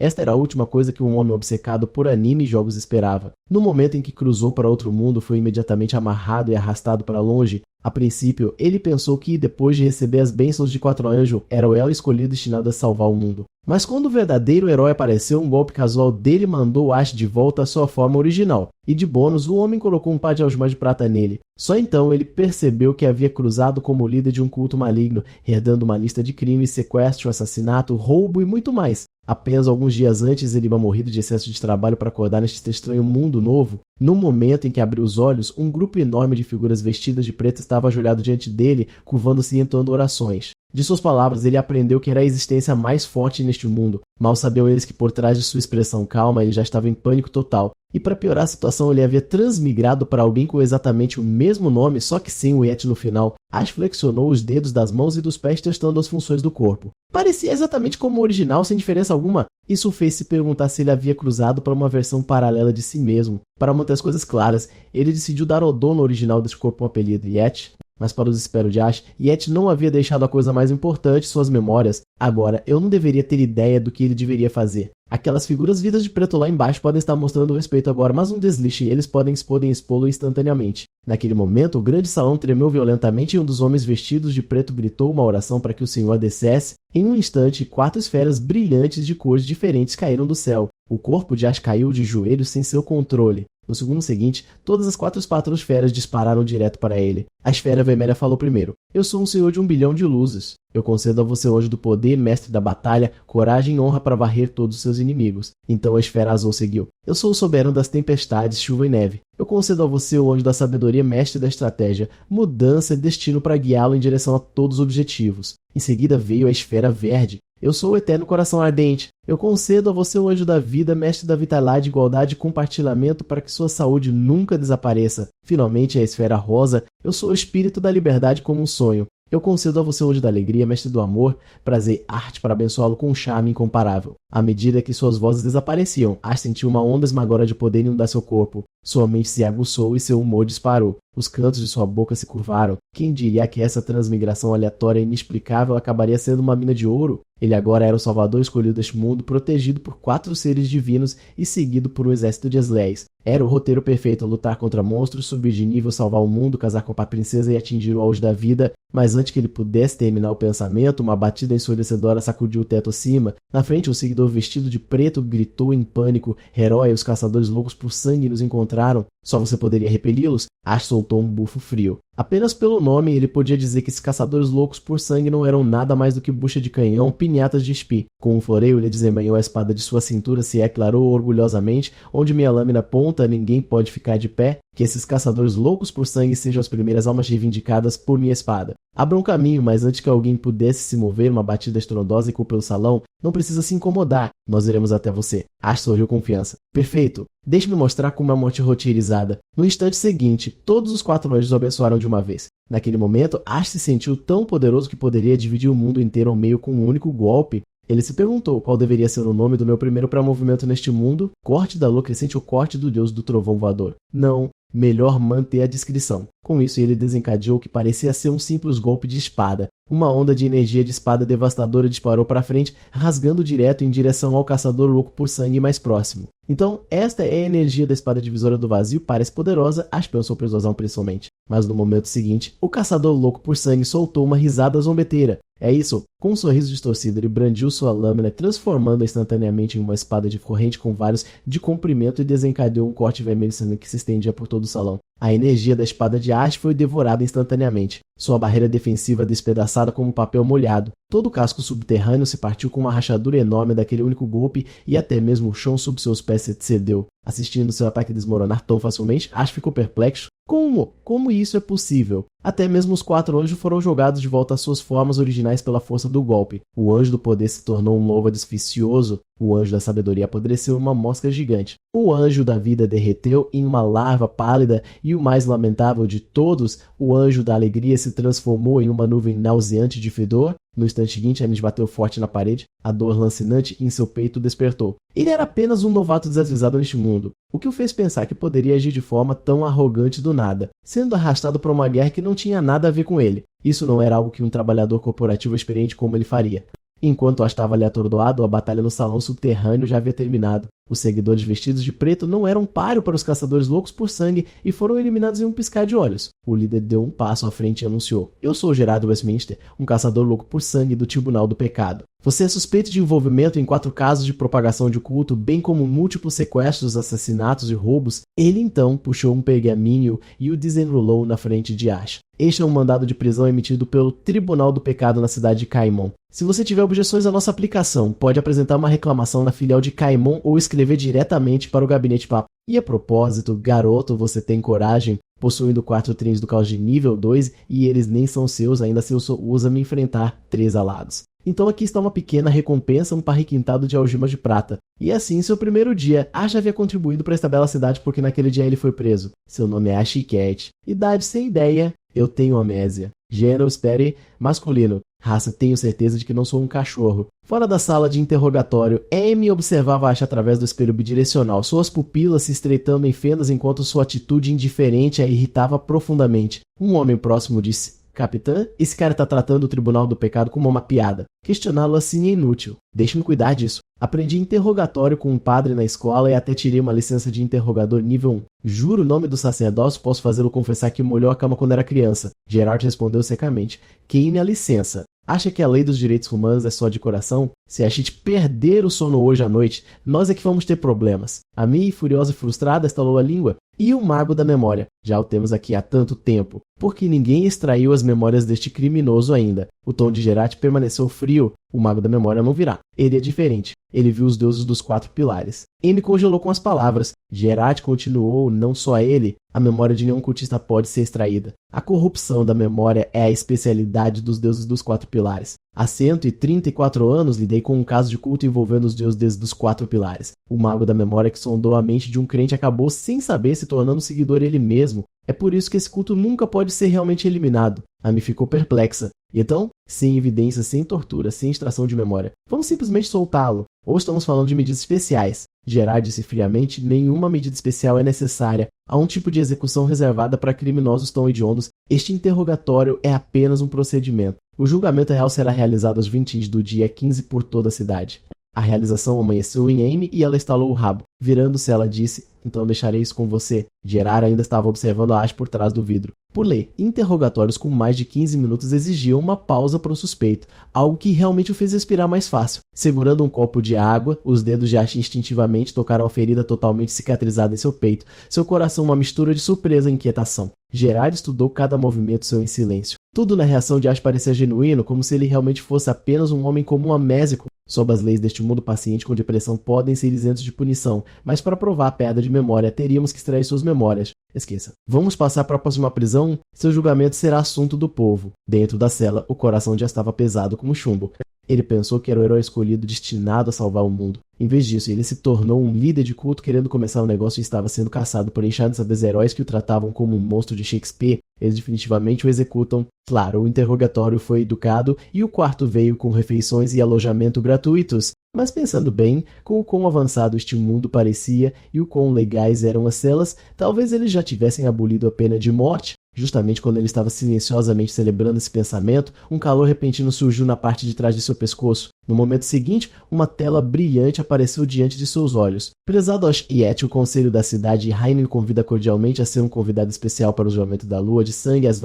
Esta era a última coisa que um homem obcecado por anime e jogos esperava. No momento em que cruzou para outro mundo, foi imediatamente amarrado e arrastado para longe. A princípio, ele pensou que, depois de receber as bênçãos de Quatro Anjos, era o elo escolhido destinado a salvar o mundo. Mas quando o verdadeiro herói apareceu, um golpe casual dele mandou Ash de volta à sua forma original. E de bônus, o homem colocou um par de algemas de prata nele. Só então ele percebeu que havia cruzado como líder de um culto maligno, herdando uma lista de crimes, sequestro, assassinato, roubo e muito mais. Apenas alguns dias antes ele havia morrido de excesso de trabalho para acordar neste estranho mundo novo. No momento em que abriu os olhos, um grupo enorme de figuras vestidas de preto estava ajoelhado diante dele, curvando-se e entoando orações. De suas palavras, ele aprendeu que era a existência mais forte neste mundo. Mal sabiam eles que por trás de sua expressão calma, ele já estava em pânico total. E para piorar a situação, ele havia transmigrado para alguém com exatamente o mesmo nome, só que sem o et no final. Ash flexionou os dedos das mãos e dos pés testando as funções do corpo. Parecia exatamente como o original, sem diferença alguma. Isso o fez se perguntar se ele havia cruzado para uma versão paralela de si mesmo. Para manter as coisas claras, ele decidiu dar ao dono original desse corpo um apelido, Yet. Mas para o desespero de Ash, Yet não havia deixado a coisa mais importante, suas memórias. Agora, eu não deveria ter ideia do que ele deveria fazer. Aquelas figuras vidas de preto lá embaixo podem estar mostrando respeito agora, mas um deslize e eles podem expô-lo instantaneamente. Naquele momento, o grande salão tremeu violentamente e um dos homens vestidos de preto gritou uma oração para que o Senhor descesse. Em um instante, 4 esferas brilhantes de cores diferentes caíram do céu. O corpo de Ash caiu de joelhos sem seu controle. No segundo seguinte, todas as 4 esferas dispararam direto para ele. A esfera vermelha falou primeiro: Eu sou um senhor de 1 bilhão de luzes. Eu concedo a você o anjo do poder, mestre da batalha, coragem e honra para varrer todos os seus inimigos. Então a esfera azul seguiu: Eu sou o soberano das tempestades, chuva e neve. Eu concedo a você o anjo da sabedoria, mestre da estratégia, mudança e destino para guiá-lo em direção a todos os objetivos. Em seguida veio a esfera verde. Eu sou o eterno coração ardente. Eu concedo a você o anjo da vida, mestre da vitalidade, igualdade e compartilhamento para que sua saúde nunca desapareça. Finalmente, a esfera rosa. Eu sou o espírito da liberdade como um sonho. Eu concedo a você o anjo da alegria, mestre do amor, prazer e arte para abençoá-lo com um charme incomparável. À medida que suas vozes desapareciam, Ash sentiu uma onda esmagadora de poder inundar seu corpo. Sua mente se aguçou e seu humor disparou. Os cantos de sua boca se curvaram. Quem diria que essa transmigração aleatória e inexplicável acabaria sendo uma mina de ouro? Ele agora era o salvador escolhido deste mundo, protegido por 4 seres divinos e seguido por um exército de Slayers. Era o roteiro perfeito: lutar contra monstros, subir de nível, salvar o mundo, casar com a princesa e atingir o auge da vida. Mas antes que ele pudesse terminar o pensamento, uma batida ensurdecedora sacudiu o teto acima. Na frente, um seguidor vestido de preto gritou em pânico: Herói, os caçadores loucos por sangue nos encontraram. Só você poderia repeli-los? Ash soltou um bufo frio. Apenas pelo nome, ele podia dizer que esses caçadores loucos por sangue não eram nada mais do que bucha de canhão, pinhatas de espi. Com um floreio, ele desembainhou a espada de sua cintura, se declarou orgulhosamente: onde minha lâmina ponta, ninguém pode ficar de pé. Que esses caçadores loucos por sangue sejam as primeiras almas reivindicadas por minha espada. Abra um caminho, mas antes que alguém pudesse se mover, uma batida estrondosa ecoou pelo salão. Não precisa se incomodar, nós iremos até você. Ash sorriu com confiança. Perfeito. Deixe-me mostrar como é uma morte roteirizada. No instante seguinte, todos os 4 anjos o abençoaram de uma vez. Naquele momento, Ash se sentiu tão poderoso que poderia dividir o mundo inteiro ao meio com um único golpe. Ele se perguntou qual deveria ser o nome do meu primeiro pré-movimento neste mundo: corte da lua crescente ou corte do deus do trovão voador. Não, melhor manter a discrição. Com isso, ele desencadeou o que parecia ser um simples golpe de espada. Uma onda de energia de espada devastadora disparou para frente, rasgando direto em direção ao caçador louco por sangue mais próximo. Então, esta é a energia da espada divisora do vazio, parece poderosa, Ash pensou persuasão principalmente. Mas no momento seguinte, o caçador louco por sangue soltou uma risada zombeteira. É isso, com um sorriso distorcido, ele brandiu sua lâmina, transformando-a instantaneamente em uma espada de corrente com vários de comprimento e desencadeou um corte vermelho sangue que se estendia por todo o salão. A energia da espada de Ash foi devorada instantaneamente. Sua barreira defensiva despedaçada como papel molhado. Todo o casco subterrâneo se partiu com uma rachadura enorme daquele único golpe e até mesmo o chão sob seus pés se cedeu. Assistindo seu ataque desmoronar tão facilmente, Ash ficou perplexo. Como isso é possível? Até mesmo os 4 anjos foram jogados de volta às suas formas originais pela força do golpe. O anjo do poder se tornou um louva desficioso. O anjo da sabedoria apodreceu em uma mosca gigante. O anjo da vida derreteu em uma larva pálida e o mais lamentável de todos, o anjo da alegria se transformou em uma nuvem nauseante de fedor. No instante seguinte, Anish bateu forte na parede. A dor lancinante em seu peito despertou. Ele era apenas um novato desavisado neste mundo, o que o fez pensar que poderia agir de forma tão arrogante do nada, sendo arrastado para uma guerra que não tinha nada a ver com ele. Isso não era algo que um trabalhador corporativo experiente como ele faria. Enquanto Ash estava ali atordoado, a batalha no salão subterrâneo já havia terminado. Os seguidores vestidos de preto não eram páreo para os caçadores loucos por sangue e foram eliminados em um piscar de olhos. O líder deu um passo à frente e anunciou: "Eu sou Gerard Westminster, um caçador louco por sangue do Tribunal do Pecado. Você é suspeito de envolvimento em 4 casos de propagação de culto, bem como múltiplos sequestros, assassinatos e roubos." Ele então puxou um pergaminho e o desenrolou na frente de Ash. "Este é um mandado de prisão emitido pelo Tribunal do Pecado na cidade de Caimon. Se você tiver objeções à nossa aplicação, pode apresentar uma reclamação na filial de Caimon ou escrever diretamente para o gabinete papo. E a propósito, garoto, você tem coragem? Possuindo 4 trens do caos de nível 2 e eles nem são seus, ainda assim usa me enfrentar 3 alados. Então aqui está uma pequena recompensa, um par requintado de algemas de prata." E assim, seu primeiro dia, Ash havia contribuído para esta bela cidade porque naquele dia ele foi preso. Seu nome é Ash Cat. Idade sem ideia, eu tenho amnésia. Gênero, espere, masculino. Raça, tenho certeza de que não sou um cachorro. Fora da sala de interrogatório, Amy observava Ash através do espelho bidirecional, suas pupilas se estreitando em fendas enquanto sua atitude indiferente a irritava profundamente. Um homem próximo disse: "Capitã, esse cara está tratando o Tribunal do Pecado como uma piada." Questioná-lo assim é inútil. Deixe-me cuidar disso. Aprendi interrogatório com um padre na escola e até tirei uma licença de interrogador nível 1. Juro o nome do sacerdócio, posso fazê-lo confessar que molhou a cama quando era criança. Gerard respondeu secamente: "Queime a licença. Acha que a lei dos direitos humanos é só de coração? Se a gente perder o sono hoje à noite, nós é que vamos ter problemas." A Mia, furiosa e frustrada, estalou a língua. "E o Mago da Memória? Já o temos aqui há tanto tempo. Porque ninguém extraiu as memórias deste criminoso ainda." O tom de Gerard permaneceu frio. "O Mago da Memória não virá. Ele é diferente. Ele viu os deuses dos 4 pilares." Amy congelou com as palavras. Gerard continuou: "Não só ele. A memória de nenhum cultista pode ser extraída. A corrupção da memória é a especialidade dos deuses dos 4 pilares. Há 134 anos lidei com um caso de culto envolvendo os deuses dos 4 pilares. O Mago da Memória que sondou a mente de um crente acabou sem saber se tornando seguidor ele mesmo. É por isso que esse culto nunca pode ser realmente eliminado." Amy ficou perplexa. "E então, sem evidências, sem tortura, sem extração de memória, vamos simplesmente soltá-lo? Ou estamos falando de medidas especiais?" Gerard disse friamente: "Nenhuma medida especial é necessária. Há um tipo de execução reservada para criminosos tão hediondos. Este interrogatório é apenas um procedimento. O julgamento real será realizado às 20 do dia 15 por toda a cidade." A realização amanheceu em Amy e ela estalou o rabo. Virando-se, ela disse: "Então deixarei isso com você." Gerard ainda estava observando a Ash por trás do vidro. Por lei, interrogatórios com mais de 15 minutos exigiam uma pausa para o suspeito, algo que realmente o fez respirar mais fácil. Segurando um copo de água, os dedos de Ash instintivamente tocaram a ferida totalmente cicatrizada em seu peito, seu coração uma mistura de surpresa e inquietação. Gerard estudou cada movimento seu em silêncio. Tudo na reação de Ash parecia genuíno, como se ele realmente fosse apenas um homem comum amnésico. Sob as leis deste mundo, pacientes com depressão podem ser isentos de punição, mas para provar a perda de memória, teríamos que extrair suas memórias. Esqueça. Vamos passar para a próxima prisão? Seu julgamento será assunto do povo. Dentro da cela, o coração já estava pesado como chumbo. Ele pensou que era o herói escolhido destinado a salvar o mundo. Em vez disso, ele se tornou um líder de culto querendo começar um negócio e estava sendo caçado por enxames de heróis que o tratavam como um monstro de Shakespeare. Eles definitivamente o executam. Claro, o interrogatório foi educado e o quarto veio com refeições e alojamento gratuitos. Mas pensando bem, com o quão avançado este mundo parecia e o quão legais eram as celas, talvez eles já tivessem abolido a pena de morte. Justamente quando ele estava silenciosamente celebrando esse pensamento, um calor repentino surgiu na parte de trás de seu pescoço. No momento seguinte, uma tela brilhante apareceu diante de seus olhos. Prezado Yeti, o conselho da cidade, Rainer o convida cordialmente a ser um convidado especial para o julgamento da lua de sangue às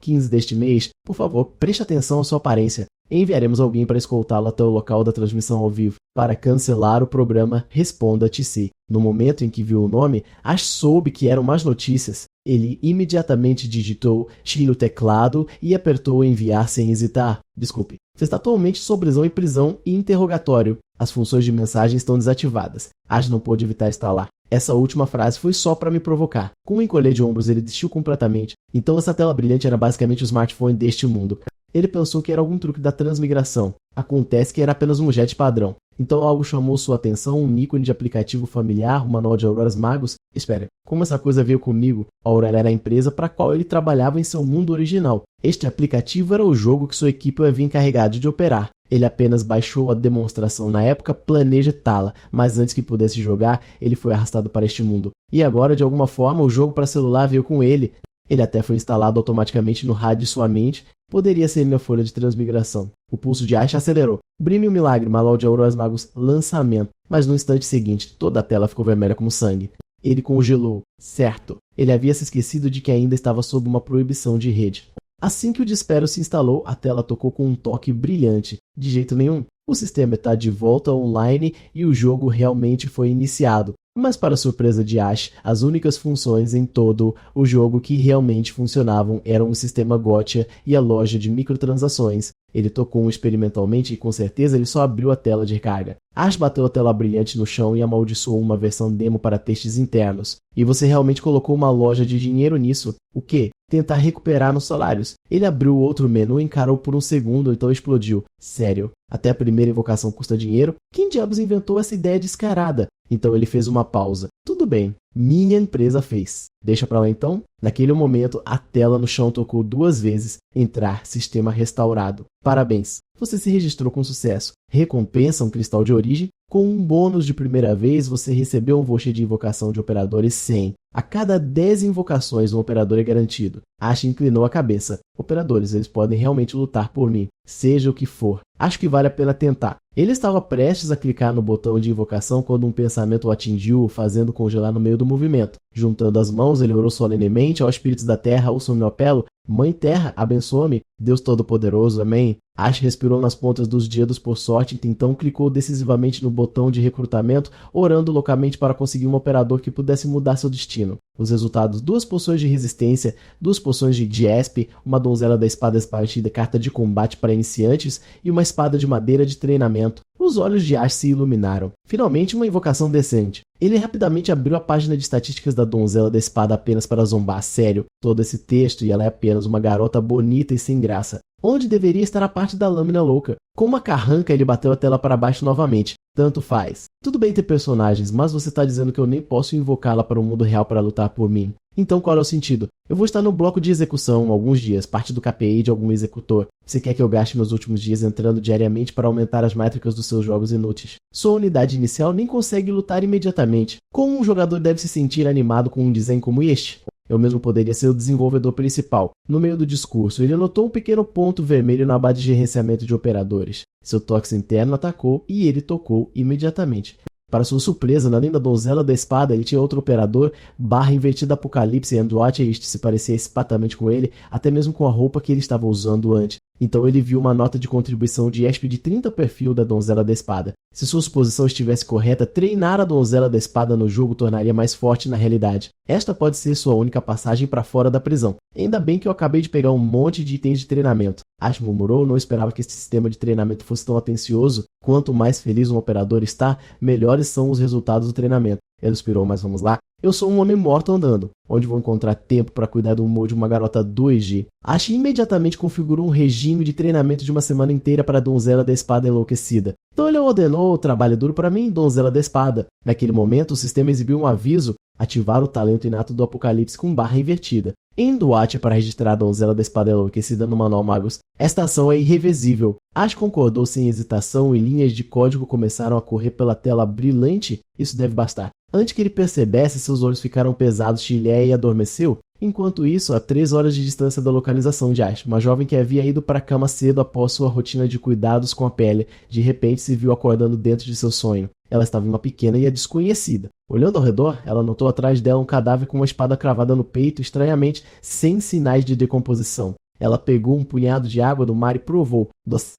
15 deste mês. Por favor, preste atenção à sua aparência. Enviaremos alguém para escoltá-lo até o local da transmissão ao vivo. Para cancelar o programa, responda TC. No momento em que viu o nome, Ash soube que eram más notícias. Ele imediatamente digitou X no teclado e apertou enviar sem hesitar. Desculpe. Você está atualmente sob prisão e interrogatório. As funções de mensagem estão desativadas. Ash não pôde evitar estar lá. Essa última frase foi só para me provocar. Com um encolher de ombros, ele desistiu completamente. Então essa tela brilhante era basicamente o smartphone deste mundo. Ele pensou que era algum truque da transmigração. Acontece que era apenas um jet padrão. Então algo chamou sua atenção, um ícone de aplicativo familiar, um manual de Auroras Magos. Espera, como essa coisa veio comigo? A Aurora era a empresa para a qual ele trabalhava em seu mundo original. Este aplicativo era o jogo que sua equipe havia encarregado de operar. Ele apenas baixou a demonstração na época, planeja tá-la, mas antes que pudesse jogar, ele foi arrastado para este mundo. E agora, de alguma forma, o jogo para celular veio com ele. Ele até foi instalado automaticamente no rádio de sua mente, poderia ser minha folha de transmigração. O pulso de Ash acelerou. Brime o milagre, Malol de Auroras Magos, lançamento. Mas no instante seguinte, toda a tela ficou vermelha como sangue. Ele congelou. Certo. Ele havia se esquecido de que ainda estava sob uma proibição de rede. Assim que o Despero se instalou, a tela tocou com um toque brilhante. De jeito nenhum. O sistema está de volta online e o jogo realmente foi iniciado. Mas para surpresa de Ash, as únicas funções em todo o jogo que realmente funcionavam eram o sistema Gotcha e a loja de microtransações. Ele tocou experimentalmente e com certeza ele só abriu a tela de carga. Ash bateu a tela brilhante no chão e amaldiçoou uma versão demo para testes internos. E você realmente colocou uma loja de dinheiro nisso? O quê? Tentar recuperar nos salários. Ele abriu outro menu e encarou por um segundo, então explodiu. Sério? Até a primeira invocação custa dinheiro? Quem diabos inventou essa ideia descarada? Então ele fez uma pausa. Tudo bem, minha empresa fez. Deixa pra lá então. Naquele momento, a tela no chão tocou 2 vezes. Entrar, sistema restaurado. Parabéns, você se registrou com sucesso. Recompensa um cristal de origem. Com um bônus de primeira vez, você recebeu um voucher de invocação de operadores 100. A cada 10 invocações, um operador é garantido. Ash inclinou a cabeça. Operadores, eles podem realmente lutar por mim, seja o que for. Acho que vale a pena tentar. Ele estava prestes a clicar no botão de invocação quando um pensamento o atingiu, fazendo congelar no meio do movimento. Juntando as mãos, ele orou solenemente ao espíritos da terra, ouçam meu apelo. Mãe Terra, abençoa-me, Deus Todo-Poderoso, amém. Ash respirou nas pontas dos dedos por sorte, então clicou decisivamente no botão de recrutamento, orando loucamente para conseguir um operador que pudesse mudar seu destino. Os resultados: 2 poções de resistência, 2 poções de Jasp, uma donzela da espada espartida, carta de combate para iniciantes e uma espada de madeira de treinamento. Os olhos de Ash se iluminaram. Finalmente uma invocação decente. Ele rapidamente abriu a página de estatísticas da donzela da espada apenas para zombar. Sério, todo esse texto e ela é apenas uma garota bonita e sem graça. Onde deveria estar a parte da lâmina louca? Com uma carranca ele bateu a tela para baixo novamente. Tanto faz. Tudo bem ter personagens, mas você está dizendo que eu nem posso invocá-la para o mundo real para lutar por mim. Então qual é o sentido? Eu vou estar no bloco de execução alguns dias, parte do KPI de algum executor. Você quer que eu gaste meus últimos dias entrando diariamente para aumentar as métricas dos seus jogos inúteis? Sua unidade inicial nem consegue lutar imediatamente. Como um jogador deve se sentir animado com um desenho como este? Eu mesmo poderia ser o desenvolvedor principal. No meio do discurso, ele notou um pequeno ponto vermelho na aba de gerenciamento de operadores. Seu toque interno atacou e ele tocou imediatamente. Para sua surpresa, além da donzela da espada, ele tinha outro operador, barra invertida Apocalipse e Android, e este se parecia exatamente com ele, até mesmo com a roupa que ele estava usando antes. Então ele viu uma nota de contribuição de ESP de 30 perfil da donzela da espada. Se sua suposição estivesse correta, treinar a donzela da espada no jogo tornaria mais forte na realidade. Esta pode ser sua única passagem para fora da prisão. Ainda bem que eu acabei de pegar um monte de itens de treinamento. Ash murmurou, não esperava que esse sistema de treinamento fosse tão atencioso. Quanto mais feliz um operador está, melhores são os resultados do treinamento. Ele suspirou, mas vamos lá. Eu sou um homem morto andando, onde vou encontrar tempo para cuidar do humor de uma garota 2G. Ash imediatamente configurou um regime de treinamento de uma semana inteira para a donzela da espada enlouquecida. Então ele ordenou: trabalho duro para mim, donzela da espada. Naquele momento, o sistema exibiu um aviso: ativar o talento inato do Apocalipse com barra invertida. Em Duat para registrar a donzela da espada enlouquecida no Manual Magos. Esta ação é irreversível. Ash concordou sem hesitação e linhas de código começaram a correr pela tela brilhante. Isso deve bastar. Antes que ele percebesse, seus olhos ficaram pesados, Chileia e adormeceu. Enquanto isso, a 3 horas de distância da localização de Ash, uma jovem que havia ido para a cama cedo após sua rotina de cuidados com a pele, de repente se viu acordando dentro de seu sonho. Ela estava em uma pequena ilha desconhecida. Olhando ao redor, ela notou atrás dela um cadáver com uma espada cravada no peito, estranhamente, sem sinais de decomposição. Ela pegou um punhado de água do mar e provou. Doce.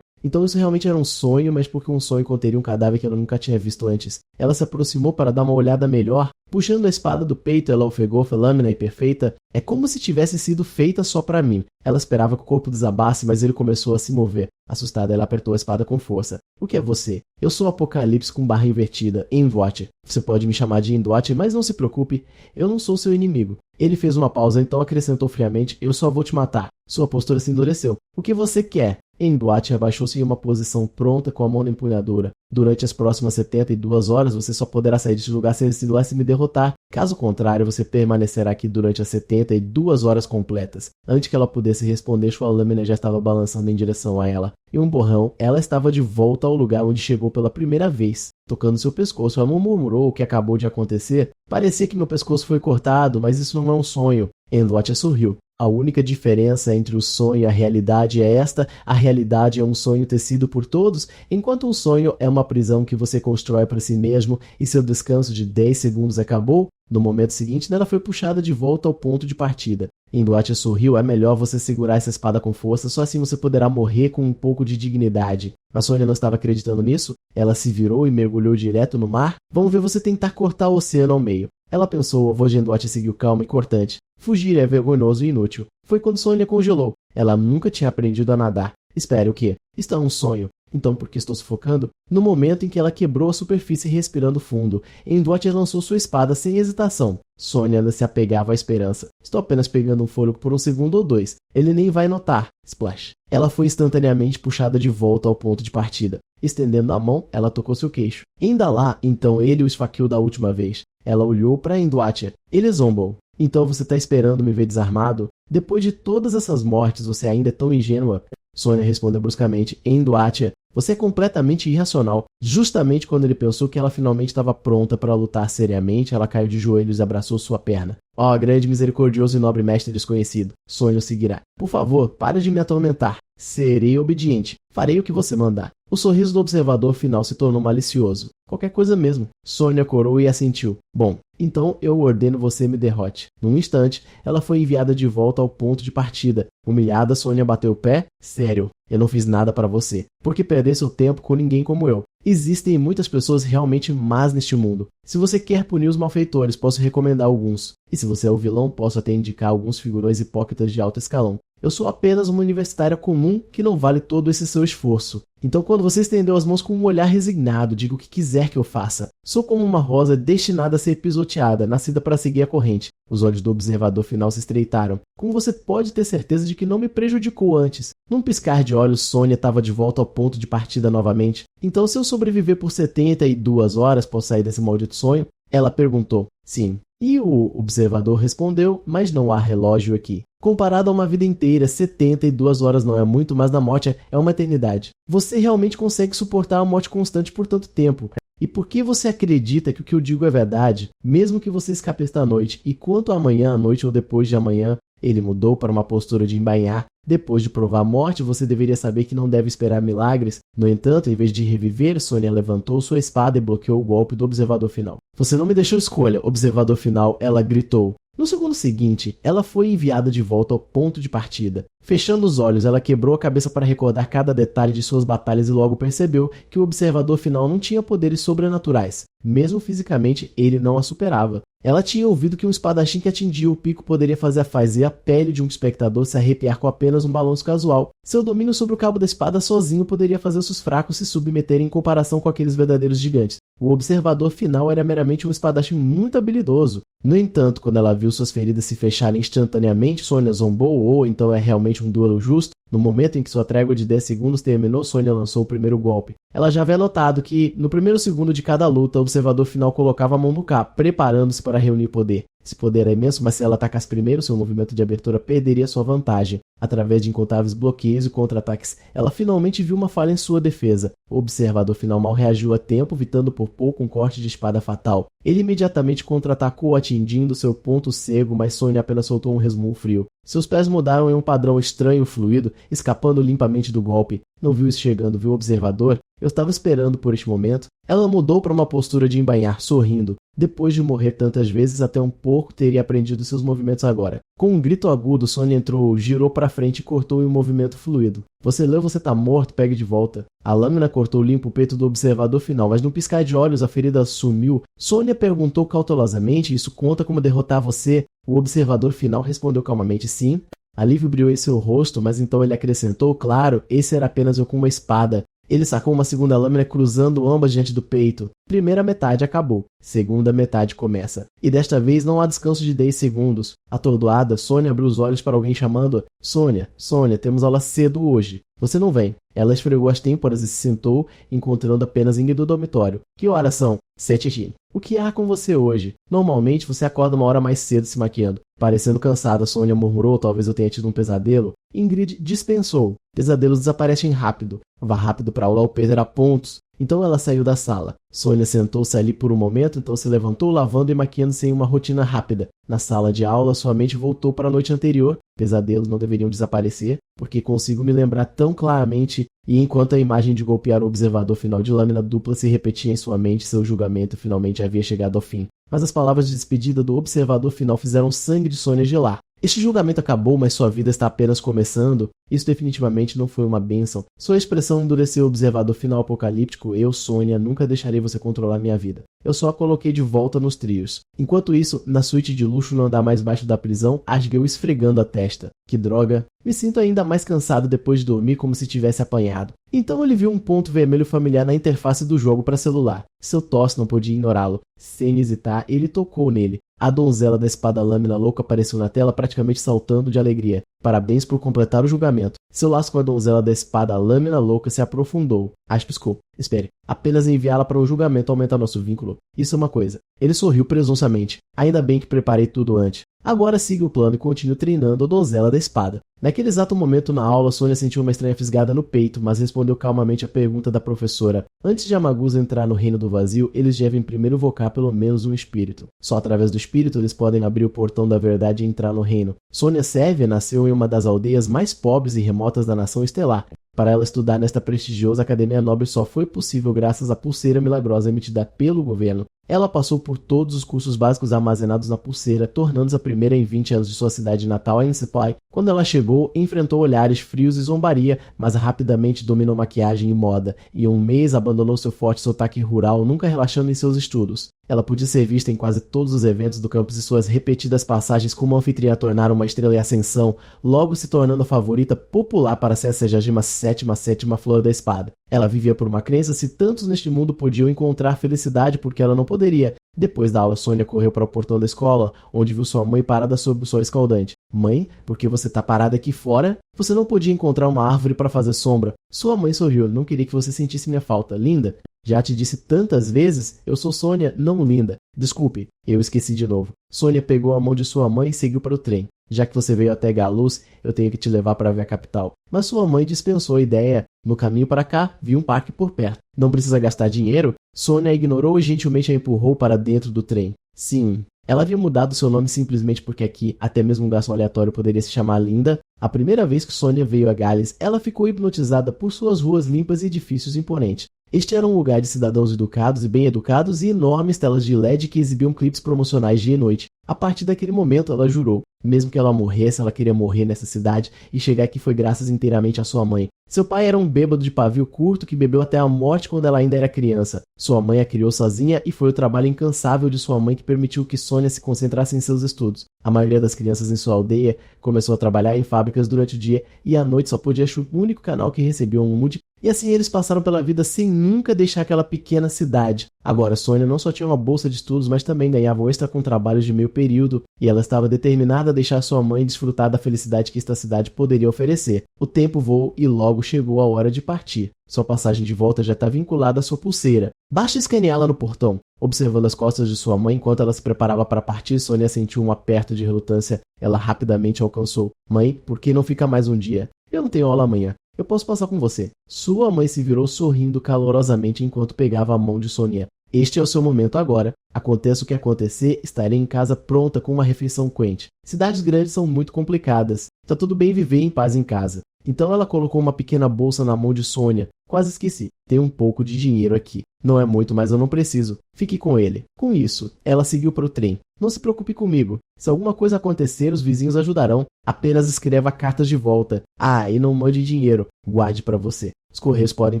Então isso realmente era um sonho, mas porque um sonho conteria um cadáver que ela nunca tinha visto antes. Ela se aproximou para dar uma olhada melhor. Puxando a espada do peito, ela ofegou, lâmina e perfeita. É como se tivesse sido feita só para mim. Ela esperava que o corpo desabasse, mas ele começou a se mover. Assustada, ela apertou a espada com força. O que é você? Eu sou o Apocalipse com barra invertida, Envote. Você pode me chamar de Endote, mas não se preocupe, eu não sou seu inimigo. Ele fez uma pausa, então acrescentou friamente: eu só vou te matar. Sua postura se endureceu. O que você quer? Endote abaixou-se em uma posição pronta com a mão na empunhadura. Durante as próximas 72 horas, você só poderá sair deste lugar sem se me derrotar. Caso contrário, você permanecerá aqui durante as 72 horas completas. Antes que ela pudesse responder, sua lâmina já estava balançando em direção a ela. E um borrão, ela estava de volta ao lugar onde chegou pela primeira vez. Tocando seu pescoço, ela murmurou o que acabou de acontecer. Parecia que meu pescoço foi cortado, mas isso não é um sonho. Endwatcher sorriu. A única diferença entre o sonho e a realidade é esta: a realidade é um sonho tecido por todos, enquanto um sonho é uma prisão que você constrói para si mesmo e seu descanso de 10 segundos acabou. No momento seguinte, ela foi puxada de volta ao ponto de partida. Endwatcher sorriu. É melhor você segurar essa espada com força, só assim você poderá morrer com um pouco de dignidade. Mas Sonya não estava acreditando nisso. Ela se virou e mergulhou direto no mar. Vamos ver você tentar cortar o oceano ao meio. Ela pensou. A voz de Endwatcher seguiu calma e cortante. Fugir é vergonhoso e inútil. Foi quando Sonya congelou. Ela nunca tinha aprendido a nadar. Espere, o quê? Isto é um sonho. Então por que estou sufocando? No momento em que ela quebrou a superfície respirando fundo, Endwatcher lançou sua espada sem hesitação. Sonya ainda se apegava à esperança. Estou apenas pegando um fôlego por um segundo ou dois. Ele nem vai notar. Splash. Ela foi instantaneamente puxada de volta ao ponto de partida. Estendendo a mão, ela tocou seu queixo. Ainda lá, então ele o esfaqueou da última vez. Ela olhou para Endwatcher. Ele zombou. Então você está esperando me ver desarmado? Depois de todas essas mortes, você ainda é tão ingênua? Sonya respondeu bruscamente. Endwatcher, você é completamente irracional. Justamente quando ele pensou que ela finalmente estava pronta para lutar seriamente, ela caiu de joelhos e abraçou sua perna. Ó, grande, misericordioso e nobre mestre desconhecido. Sonya o seguirá. Por favor, pare de me atormentar. Serei obediente. Farei o que você mandar. O sorriso do observador final se tornou malicioso. Qualquer coisa mesmo. Sonya corou e assentiu. Bom, então eu ordeno você me derrote. Num instante, ela foi enviada de volta ao ponto de partida. Humilhada, Sonya bateu o pé. Sério, eu não fiz nada para você. Por que perder seu tempo com ninguém como eu? Existem muitas pessoas realmente más neste mundo. Se você quer punir os malfeitores, posso recomendar alguns. E se você é o vilão, posso até indicar alguns figurões hipócritas de alto escalão. Eu sou apenas uma universitária comum que não vale todo esse seu esforço. Então, quando você estendeu as mãos com um olhar resignado, diga o que quiser que eu faça. Sou como uma rosa destinada a ser pisoteada, nascida para seguir a corrente. Os olhos do observador final se estreitaram. Como você pode ter certeza de que não me prejudicou antes? Num piscar de olhos, Sonya estava de volta ao ponto de partida novamente. Então, se eu sobreviver por 72 horas, posso sair desse maldito sonho? Ela perguntou. Sim. E o observador respondeu, mas não há relógio aqui. Comparado a uma vida inteira, 72 horas não é muito, mas na morte é uma eternidade. Você realmente consegue suportar a morte constante por tanto tempo. E por que você acredita que o que eu digo é verdade? Mesmo que você escape esta noite, e quanto amanhã, à noite ou depois de amanhã, ele mudou para uma postura de embainhar. Depois de provar a morte, você deveria saber que não deve esperar milagres. No entanto, em vez de reviver, Sonya levantou sua espada e bloqueou o golpe do observador final. Você não me deixou escolha, observador final, ela gritou. No segundo seguinte, ela foi enviada de volta ao ponto de partida. Fechando os olhos, ela quebrou a cabeça para recordar cada detalhe de suas batalhas e logo percebeu que o observador final não tinha poderes sobrenaturais. Mesmo fisicamente, ele não a superava. Ela tinha ouvido que um espadachim que atingia o pico poderia fazer a pele de um espectador se arrepiar com apenas um balanço casual. Seu domínio sobre o cabo da espada sozinho poderia fazer os fracos se submeterem em comparação com aqueles verdadeiros gigantes. O observador final era meramente um espadachim muito habilidoso. No entanto, quando ela viu suas feridas se fecharem instantaneamente, Sonya zombou, ou então é realmente um duelo justo. No momento em que sua trégua de 10 segundos terminou, Sonya lançou o primeiro golpe. Ela já havia notado que, no primeiro segundo de cada luta, o observador final colocava a mão no cabo, preparando-se para reunir poder. Esse poder era imenso, mas se ela atacasse primeiro, seu movimento de abertura perderia sua vantagem. Através de incontáveis bloqueios e contra-ataques, ela finalmente viu uma falha em sua defesa. O observador final mal reagiu a tempo, evitando por pouco um corte de espada fatal. Ele imediatamente contra-atacou, atingindo seu ponto cego, mas Sonya apenas soltou um resmungo frio. Seus pés mudaram em um padrão estranho e fluido, escapando limpamente do golpe. Não viu isso chegando, viu o observador? Eu estava esperando por este momento. Ela mudou para uma postura de embainhar, sorrindo. Depois de morrer tantas vezes, até um porco teria aprendido seus movimentos agora. Com um grito agudo, Sonya entrou, girou para frente e cortou em um movimento fluido. Você leu, você tá morto, pegue de volta. A lâmina cortou limpo o peito do observador final, mas num piscar de olhos a ferida sumiu. Sonya perguntou cautelosamente, isso conta como derrotar você? O observador final respondeu calmamente, sim. Alívio brilhou em seu rosto, mas então ele acrescentou, claro, esse era apenas eu com uma espada. Ele sacou uma segunda lâmina cruzando ambas diante do peito. Primeira metade acabou. Segunda metade começa. E desta vez não há descanso de 10 segundos. Atordoada, Sonya abriu os olhos para alguém chamando-a. Sonya, Sonya, temos aula cedo hoje. Você não vem. Ela esfregou as têmporas e se sentou, encontrando apenas Ingrid do dormitório. Que horas são? 7h. O que há com você hoje? Normalmente você acorda uma hora mais cedo se maquiando. Parecendo cansada, Sonya murmurou, talvez eu tenha tido um pesadelo. Ingrid dispensou. Pesadelos desaparecem rápido. Vá rápido para aula ou perderá pontos. Então ela saiu da sala. Sônia sentou-se ali por um momento, então se levantou, lavando e maquiando-se em uma rotina rápida. Na sala de aula, sua mente voltou para a noite anterior. Pesadelos não deveriam desaparecer, porque consigo me lembrar tão claramente, e enquanto a imagem de golpear o observador final de lâmina dupla se repetia em sua mente, seu julgamento finalmente havia chegado ao fim. Mas as palavras de despedida do observador final fizeram o sangue de Sônia gelar. Este julgamento acabou, mas sua vida está apenas começando. Isso definitivamente não foi uma bênção. Sua expressão endureceu o observador final apocalíptico. Eu, Sônia, nunca deixarei você controlar minha vida. Eu só a coloquei de volta nos trios. Enquanto isso, na suíte de luxo no andar mais baixo da prisão, Asgel esfregando a testa. Que droga. Me sinto ainda mais cansado depois de dormir, como se tivesse apanhado. Então ele viu um ponto vermelho familiar na interface do jogo para celular. Seu tosse não podia ignorá-lo. Sem hesitar, ele tocou nele. A donzela da espada lâmina louca apareceu na tela, praticamente saltando de alegria. Parabéns por completar o julgamento. Seu laço com a donzela da espada lâmina louca se aprofundou. Ash piscou. Espere. Apenas enviá-la para o julgamento aumenta nosso vínculo. Isso é uma coisa. Ele sorriu presunçosamente. Ainda bem que preparei tudo antes. Agora siga o plano e continue treinando a donzela da espada. Naquele exato momento na aula, Sônia sentiu uma estranha fisgada no peito, mas respondeu calmamente à pergunta da professora. Antes de Amagusa entrar no reino do vazio, eles devem primeiro invocar pelo menos um espírito. Só através do espírito eles podem abrir o portão da verdade e entrar no reino. Sônia Sévia nasceu em uma das aldeias mais pobres e remotas da nação estelar. Para ela estudar nesta prestigiosa academia nobre só foi possível graças à pulseira milagrosa emitida pelo governo. Ela passou por todos os cursos básicos armazenados na pulseira, tornando-se a primeira em 20 anos de sua cidade natal, Ensipai. Quando ela chegou, enfrentou olhares frios e zombaria, mas rapidamente dominou maquiagem e moda. Em um mês, abandonou seu forte sotaque rural, nunca relaxando em seus estudos. Ela podia ser vista em quase todos os eventos do campus e suas repetidas passagens como anfitriã tornaram uma estrela em ascensão, logo se tornando a favorita popular para ser a 77ª flor da espada. Ela vivia por uma crença se tantos neste mundo podiam encontrar felicidade porque ela não poderia. Depois da aula, Sônia correu para o portão da escola, onde viu sua mãe parada sob o sol escaldante. Mãe, por que você está parada aqui fora? Você não podia encontrar uma árvore para fazer sombra. Sua mãe sorriu. Não queria que você sentisse minha falta. Linda, já te disse tantas vezes, eu sou Sônia, não Linda. Desculpe, eu esqueci de novo. Sônia pegou a mão de sua mãe e seguiu para o trem. Já que você veio até Galus, eu tenho que te levar para ver a capital. Mas sua mãe dispensou a ideia. No caminho para cá, vi um parque por perto. Não precisa gastar dinheiro? Sônia ignorou e gentilmente a empurrou para dentro do trem. Sim, ela havia mudado seu nome simplesmente porque aqui, até mesmo um garçom aleatório poderia se chamar Linda. A primeira vez que Sônia veio a Gales, ela ficou hipnotizada por suas ruas limpas e edifícios imponentes. Este era um lugar de cidadãos educados e bem educados e enormes telas de LED que exibiam clipes promocionais dia e noite. A partir daquele momento, ela jurou. Mesmo que ela morresse, ela queria morrer nessa cidade e chegar aqui foi graças inteiramente à sua mãe. Seu pai era um bêbado de pavio curto que bebeu até a morte quando ela ainda era criança. Sua mãe a criou sozinha e foi o trabalho incansável de sua mãe que permitiu que Sônia se concentrasse em seus estudos. A maioria das crianças em sua aldeia começou a trabalhar em fábricas durante o dia e à noite só podia achar o único canal que recebia um multi. E assim eles passaram pela vida sem nunca deixar aquela pequena cidade. Agora, Sônia não só tinha uma bolsa de estudos, mas também ganhava um extra com trabalhos de meio período, e ela estava determinada a deixar sua mãe desfrutar da felicidade que esta cidade poderia oferecer. O tempo voou e logo chegou a hora de partir. Sua passagem de volta já está vinculada à sua pulseira. Basta escaneá-la no portão. Observando as costas de sua mãe enquanto ela se preparava para partir, Sônia sentiu um aperto de relutância. Ela rapidamente alcançou. Mãe, por que não fica mais um dia? Eu não tenho aula amanhã. Eu posso passar com você. Sua mãe se virou sorrindo calorosamente enquanto pegava a mão de Sônia. Este é o seu momento agora. Aconteça o que acontecer, estarei em casa pronta com uma refeição quente. Cidades grandes são muito complicadas. Tá tudo bem viver em paz em casa. Então ela colocou uma pequena bolsa na mão de Sônia. Quase esqueci. Tem um pouco de dinheiro aqui. Não é muito, mas eu não preciso. Fique com ele. Com isso, ela seguiu para o trem. Não se preocupe comigo. Se alguma coisa acontecer, os vizinhos ajudarão. Apenas escreva cartas de volta. Ah, e não mande dinheiro. Guarde para você. Os correios podem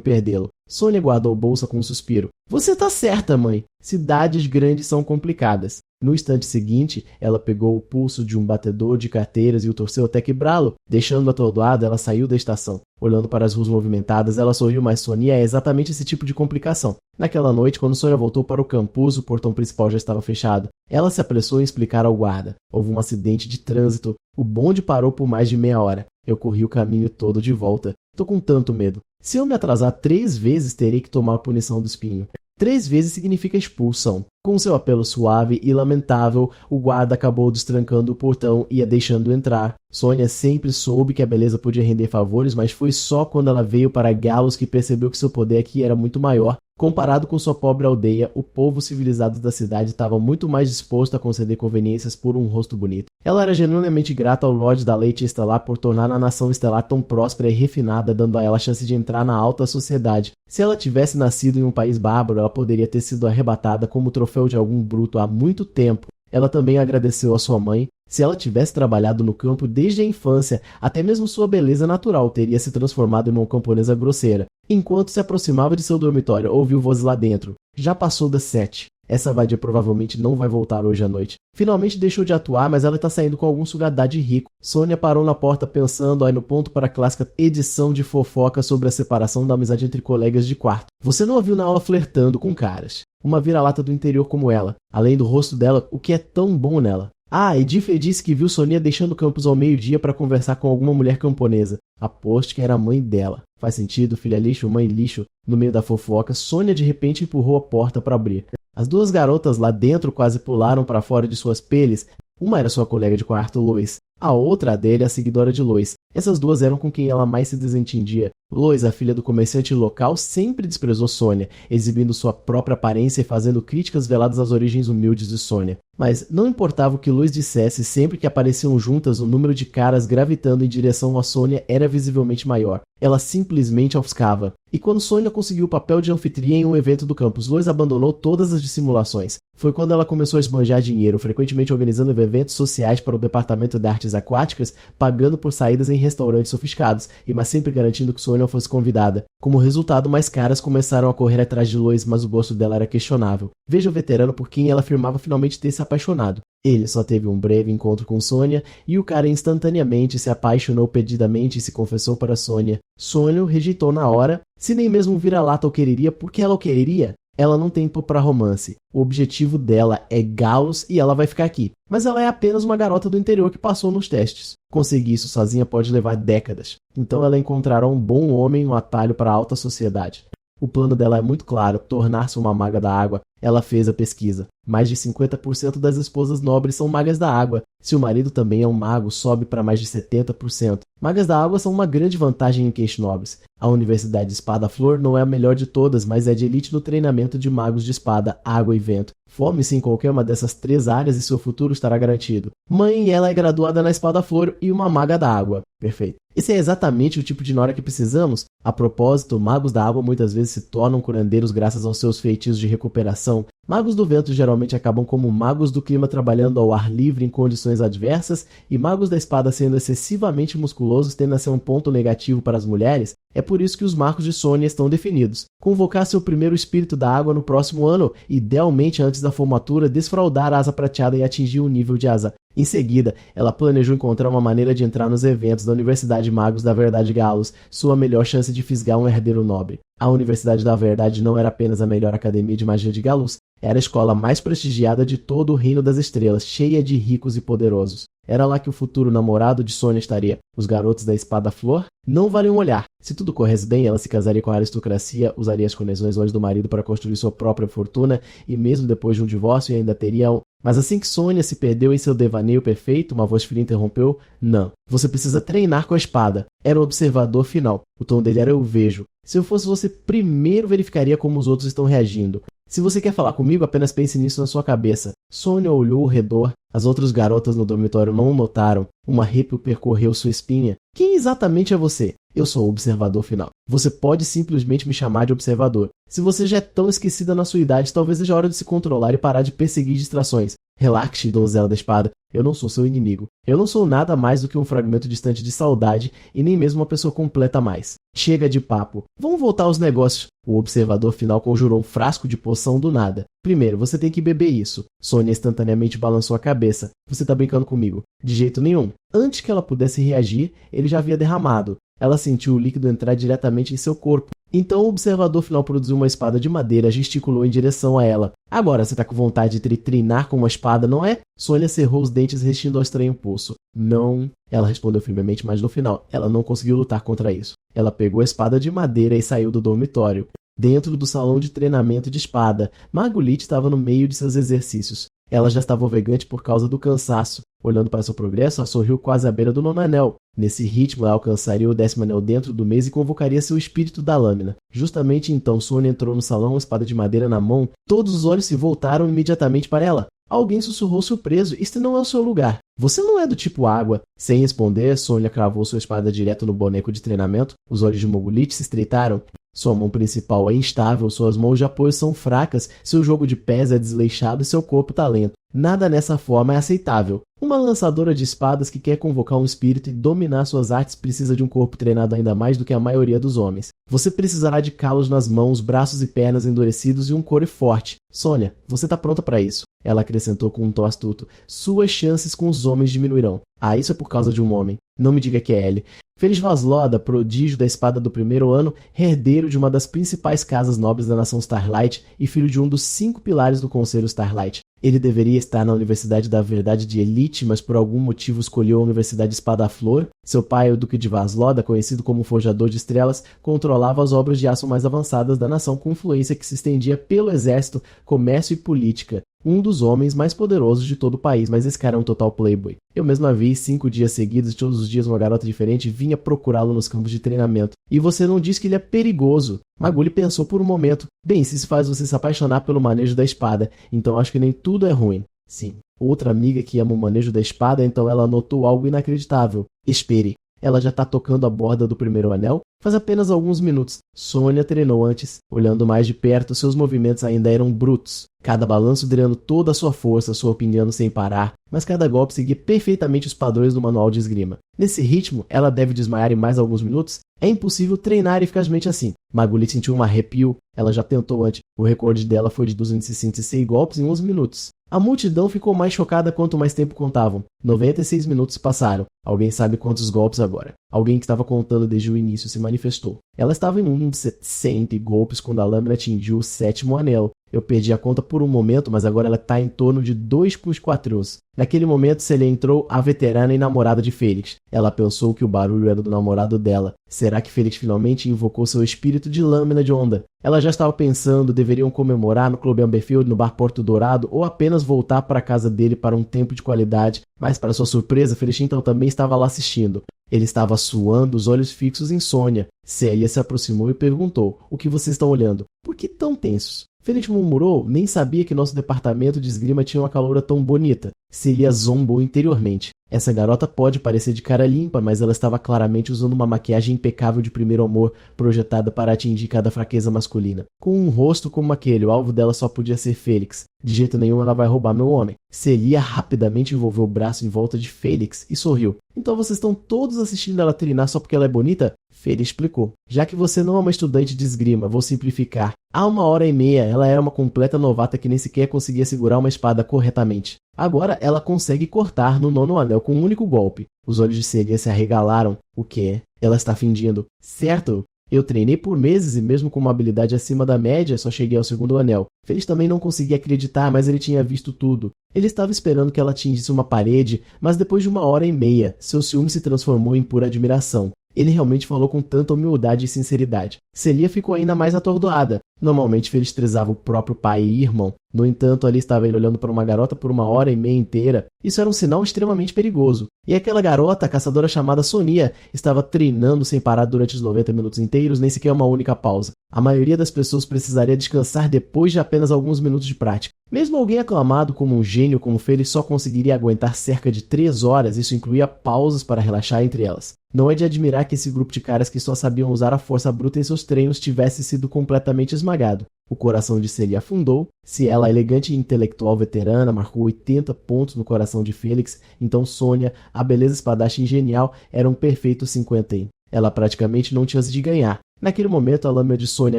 perdê-lo. Sônia guardou a bolsa com um suspiro. Você tá certa, mãe. Cidades grandes são complicadas. No instante seguinte, ela pegou o pulso de um batedor de carteiras e o torceu até quebrá-lo. Deixando-o atordoado, ela saiu da estação. Olhando para as ruas movimentadas, ela sorriu, mas Sônia é exatamente esse tipo de complicação. Naquela noite, quando Sônia voltou para o campus, o portão principal já estava fechado. Ela se apressou em explicar ao guarda. Houve um acidente de trânsito. O bonde parou por mais de meia hora. Eu corri o caminho todo de volta. Tô com tanto medo. Se eu me atrasar 3 vezes, terei que tomar a punição do espinho. 3 vezes significa expulsão. Com seu apelo suave e lamentável, o guarda acabou destrancando o portão e a deixando entrar. Sônia sempre soube que a beleza podia render favores, mas foi só quando ela veio para Galus que percebeu que seu poder aqui era muito maior. Comparado com sua pobre aldeia, o povo civilizado da cidade estava muito mais disposto a conceder conveniências por um rosto bonito. Ela era genuinamente grata ao Lorde da Leite Estelar por tornar a nação estelar tão próspera e refinada, dando a ela a chance de entrar na alta sociedade. Se ela tivesse nascido em um país bárbaro, ela poderia ter sido arrebatada como troféu de algum bruto há muito tempo. Ela também agradeceu a sua mãe. Se ela tivesse trabalhado no campo desde a infância, até mesmo sua beleza natural teria se transformado em uma camponesa grosseira. Enquanto se aproximava de seu dormitório, ouviu vozes lá dentro. Já passou das 7. Essa vadia provavelmente não vai voltar hoje à noite. Finalmente deixou de atuar, mas ela está saindo com algum sugadade rico. Sônia parou na porta pensando aí no ponto para a clássica edição de fofoca sobre a separação da amizade entre colegas de quarto. Você não a viu na aula flertando com caras. Uma vira-lata do interior como ela. Além do rosto dela, o que é tão bom nela? Ah, Edifé disse que viu Sonia deixando o campus ao meio-dia para conversar com alguma mulher camponesa. Aposto que era a mãe dela. Faz sentido, filha lixo, mãe lixo. No meio da fofoca, Sônia de repente empurrou a porta para abrir. As duas garotas lá dentro quase pularam para fora de suas peles. Uma era sua colega de quarto, Lois. A outra, a dele, a seguidora de Lois. Essas duas eram com quem ela mais se desentendia. Lois, a filha do comerciante local, sempre desprezou Sônia, exibindo sua própria aparência e fazendo críticas veladas às origens humildes de Sônia. Mas não importava o que Lois dissesse, sempre que apareciam juntas, o número de caras gravitando em direção a Sônia era visivelmente maior. Ela simplesmente ofuscava. E quando Sônia conseguiu o papel de anfitriã em um evento do campus, Lois abandonou todas as dissimulações. Foi quando ela começou a esbanjar dinheiro, frequentemente organizando eventos sociais para o departamento de artes aquáticas, pagando por saídas em restaurantes sofisticados, mas sempre garantindo que Sônia fosse convidada. Como resultado, mais caras começaram a correr atrás de Lois, mas o gosto dela era questionável. Veja o veterano por quem ela afirmava finalmente ter se apaixonado. Ele só teve um breve encontro com Sônia e o cara instantaneamente se apaixonou perdidamente e se confessou para Sônia. Sônia o rejeitou na hora. Se nem mesmo um vira-lata o quereria, por que ela o quereria? Ela não tem tempo para romance. O objetivo dela é Galos e ela vai ficar aqui. Mas ela é apenas uma garota do interior que passou nos testes. Conseguir isso sozinha pode levar décadas. Então ela encontrará um bom homem, um atalho para a alta sociedade. O plano dela é muito claro, tornar-se uma maga da água. Ela fez a pesquisa. Mais de 50% das esposas nobres são magas da água. Se o marido também é um mago, sobe para mais de 70%. Magas da água são uma grande vantagem em Queixo Nobres. A Universidade de Espada Flor não é a melhor de todas, mas é de elite no treinamento de magos de espada, água e vento. Forme-se em qualquer uma dessas 3 áreas e seu futuro estará garantido. Mãe, ela é graduada na Espada Flor e uma maga da água. Perfeito. Esse é exatamente o tipo de nora que precisamos. A propósito, magos da água muitas vezes se tornam curandeiros graças aos seus feitiços de recuperação. Magos do vento geralmente acabam como magos do clima trabalhando ao ar livre em condições adversas, e magos da espada sendo excessivamente musculosos tendo a ser um ponto negativo para as mulheres. É por isso que os marcos de Sônia estão definidos. Convocar seu primeiro espírito da água no próximo ano, idealmente antes da formatura, desfraldar a asa prateada e atingir um nível de asa. Em seguida, ela planejou encontrar uma maneira de entrar nos eventos da Universidade Magos da Verdade Galos, sua melhor chance de fisgar um herdeiro nobre. A Universidade da Verdade não era apenas a melhor academia de magia de Galos, era a escola mais prestigiada de todo o Reino das Estrelas, cheia de ricos e poderosos. Era lá que o futuro namorado de Sônia estaria. Os garotos da Espada Flor não valiam olhar. Se tudo corresse bem, ela se casaria com a aristocracia, usaria as conexões do marido para construir sua própria fortuna, e mesmo depois de um divórcio ainda teria um... Mas assim que Sônia se perdeu em seu devaneio perfeito, uma voz fria interrompeu. Não, você precisa treinar com a espada. Era o observador final. O tom dele era eu vejo. Se eu fosse você, primeiro verificaria como os outros estão reagindo. Se você quer falar comigo, apenas pense nisso na sua cabeça. Sônia olhou ao redor. As outras garotas no dormitório não o notaram. Um arrepio percorreu sua espinha. Quem exatamente é você? Eu sou o observador final. Você pode simplesmente me chamar de observador. Se você já é tão esquecida na sua idade, talvez seja hora de se controlar e parar de perseguir distrações. Relaxe, donzela da espada. Eu não sou seu inimigo. Eu não sou nada mais do que um fragmento distante de saudade e nem mesmo uma pessoa completa a mais. Chega de papo. Vamos voltar aos negócios. O observador final conjurou um frasco de poção do nada. Primeiro, você tem que beber isso. Sônia instantaneamente balançou a cabeça. Você tá brincando comigo? De jeito nenhum. Antes que ela pudesse reagir, ele já havia derramado. Ela sentiu o líquido entrar diretamente em seu corpo. Então o observador final produziu uma espada de madeira, gesticulou em direção a ela. Agora você tá com vontade de treinar com uma espada, não é? Sônia cerrou os dentes, restindo ao estranho pulso. Não. Ela respondeu firmemente, mas no final, ela não conseguiu lutar contra isso. Ela pegou a espada de madeira e saiu do dormitório. Dentro do salão de treinamento de espada, Marguerite estava no meio de seus exercícios. Ela já estava ofegante por causa do cansaço. Olhando para seu progresso, ela sorriu quase à beira do 9º anel. Nesse ritmo, ela alcançaria o 10º anel dentro do mês e convocaria seu espírito da lâmina. Justamente então, Sônia entrou no salão, uma espada de madeira na mão. Todos os olhos se voltaram imediatamente para ela. Alguém sussurrou surpreso: "Este não é o seu lugar. Você não é do tipo água." Sem responder, Sônia cravou sua espada direto no boneco de treinamento. Os olhos de Mogulite se estreitaram. Sua mão principal é instável, suas mãos de apoio são fracas, seu jogo de pés é desleixado e seu corpo tá lento. Nada nessa forma é aceitável. Uma lançadora de espadas que quer convocar um espírito e dominar suas artes precisa de um corpo treinado ainda mais do que a maioria dos homens. Você precisará de calos nas mãos, braços e pernas endurecidos e um core forte. Sônia, você tá pronta para isso. Ela acrescentou com um tom astuto. Suas chances com os homens diminuirão. Ah, isso é por causa de um homem. Não me diga que é ele. Feliz Vasloda, prodígio da espada do 1º ano, herdeiro de uma das principais casas nobres da nação Starlight e filho de um dos 5 pilares do Conselho Starlight. Ele deveria estar na Universidade da Verdade de Elite, mas por algum motivo escolheu a Universidade Espada-Flor. Seu pai, o Duque de Vasloda, conhecido como Forjador de Estrelas, controlava as obras de aço mais avançadas da nação com influência que se estendia pelo exército, comércio e política. Um dos homens mais poderosos de todo o país, mas esse cara é um total playboy. Eu mesma vi 5 dias seguidos, todos os dias uma garota diferente vinha procurá-lo nos campos de treinamento. E você não diz que ele é perigoso. Maguli pensou por um momento. Bem, se isso faz você se apaixonar pelo manejo da espada, então acho que nem tudo é ruim. Sim. Outra amiga que ama o manejo da espada, então ela notou algo inacreditável. Espere. Ela já está tocando a borda do 1º anel? Faz apenas alguns minutos. Sônia treinou antes. Olhando mais de perto, seus movimentos ainda eram brutos. Cada balanço drenando toda a sua força, sua opinião sem parar, mas cada golpe seguia perfeitamente os padrões do manual de esgrima. Nesse ritmo, ela deve desmaiar em mais alguns minutos? É impossível treinar eficazmente assim. Maguli sentiu um arrepio. Ela já tentou antes. O recorde dela foi de 266 golpes em 11 minutos. A multidão ficou mais chocada quanto mais tempo contavam. 96 minutos se passaram. Alguém sabe quantos golpes agora? Alguém que estava contando desde o início se manifestou. Ela estava em um de 60 golpes quando a lâmina atingiu o 7º anel. Eu perdi a conta por um momento, mas agora ela está em torno de 2+4. Naquele momento, Celia entrou, a veterana e namorada de Félix. Ela pensou que o barulho era do namorado dela. Será que Félix finalmente invocou seu espírito de lâmina de onda? Ela já estava pensando, deveriam comemorar no Clube Amberfield, no Bar Porto Dourado, ou apenas voltar para a casa dele para um tempo de qualidade. Mas, para sua surpresa, Félix então também estava lá assistindo. Ele estava suando, os olhos fixos em Sônia. Celia se aproximou e perguntou: "O que vocês estão olhando? Por que tão tensos?" Félix murmurou: "Nem sabia que nosso departamento de esgrima tinha uma caloura tão bonita." Celia zombou interiormente. Essa garota pode parecer de cara limpa, mas ela estava claramente usando uma maquiagem impecável de primeiro amor, projetada para atingir cada fraqueza masculina. Com um rosto como aquele, o alvo dela só podia ser Félix. De jeito nenhum ela vai roubar meu homem. Celia rapidamente envolveu o braço em volta de Félix e sorriu. "Então vocês estão todos assistindo ela treinar só porque ela é bonita?" Félix explicou. "Já que você não é uma estudante de esgrima, vou simplificar. Há 1h30, ela era uma completa novata que nem sequer conseguia segurar uma espada corretamente. Agora ela consegue cortar no 9º anel com um único golpe." Os olhos de Celia se arregalaram. "O quê? Ela está fingindo." "Certo. Eu treinei por meses e mesmo com uma habilidade acima da média, só cheguei ao 2º anel." Félix também não conseguia acreditar, mas ele tinha visto tudo. Ele estava esperando que ela atingisse uma parede, mas depois de 1h30, seu ciúme se transformou em pura admiração. Ele realmente falou com tanta humildade e sinceridade. Celia ficou ainda mais atordoada. Normalmente Félix prezava o próprio pai e irmão. No entanto, ali estava ele olhando para uma garota por 1h30 inteira. Isso era um sinal extremamente perigoso. E aquela garota, a caçadora chamada Sonia, estava treinando sem parar durante os 90 minutos inteiros, nem sequer uma única pausa. A maioria das pessoas precisaria descansar depois de apenas alguns minutos de prática. Mesmo alguém aclamado como um gênio como Félix só conseguiria aguentar cerca de 3 horas, isso incluía pausas para relaxar entre elas. Não é de admirar que esse grupo de caras que só sabiam usar a força bruta em seus treinos tivesse sido completamente esmagado. O coração de Celia afundou. Se ela, elegante e intelectual veterana, marcou 80 pontos no coração de Félix, então Sônia, a beleza espadachim genial, era um perfeito 50. Ela praticamente não tinha chance de ganhar. Naquele momento, a lâmina de Sônia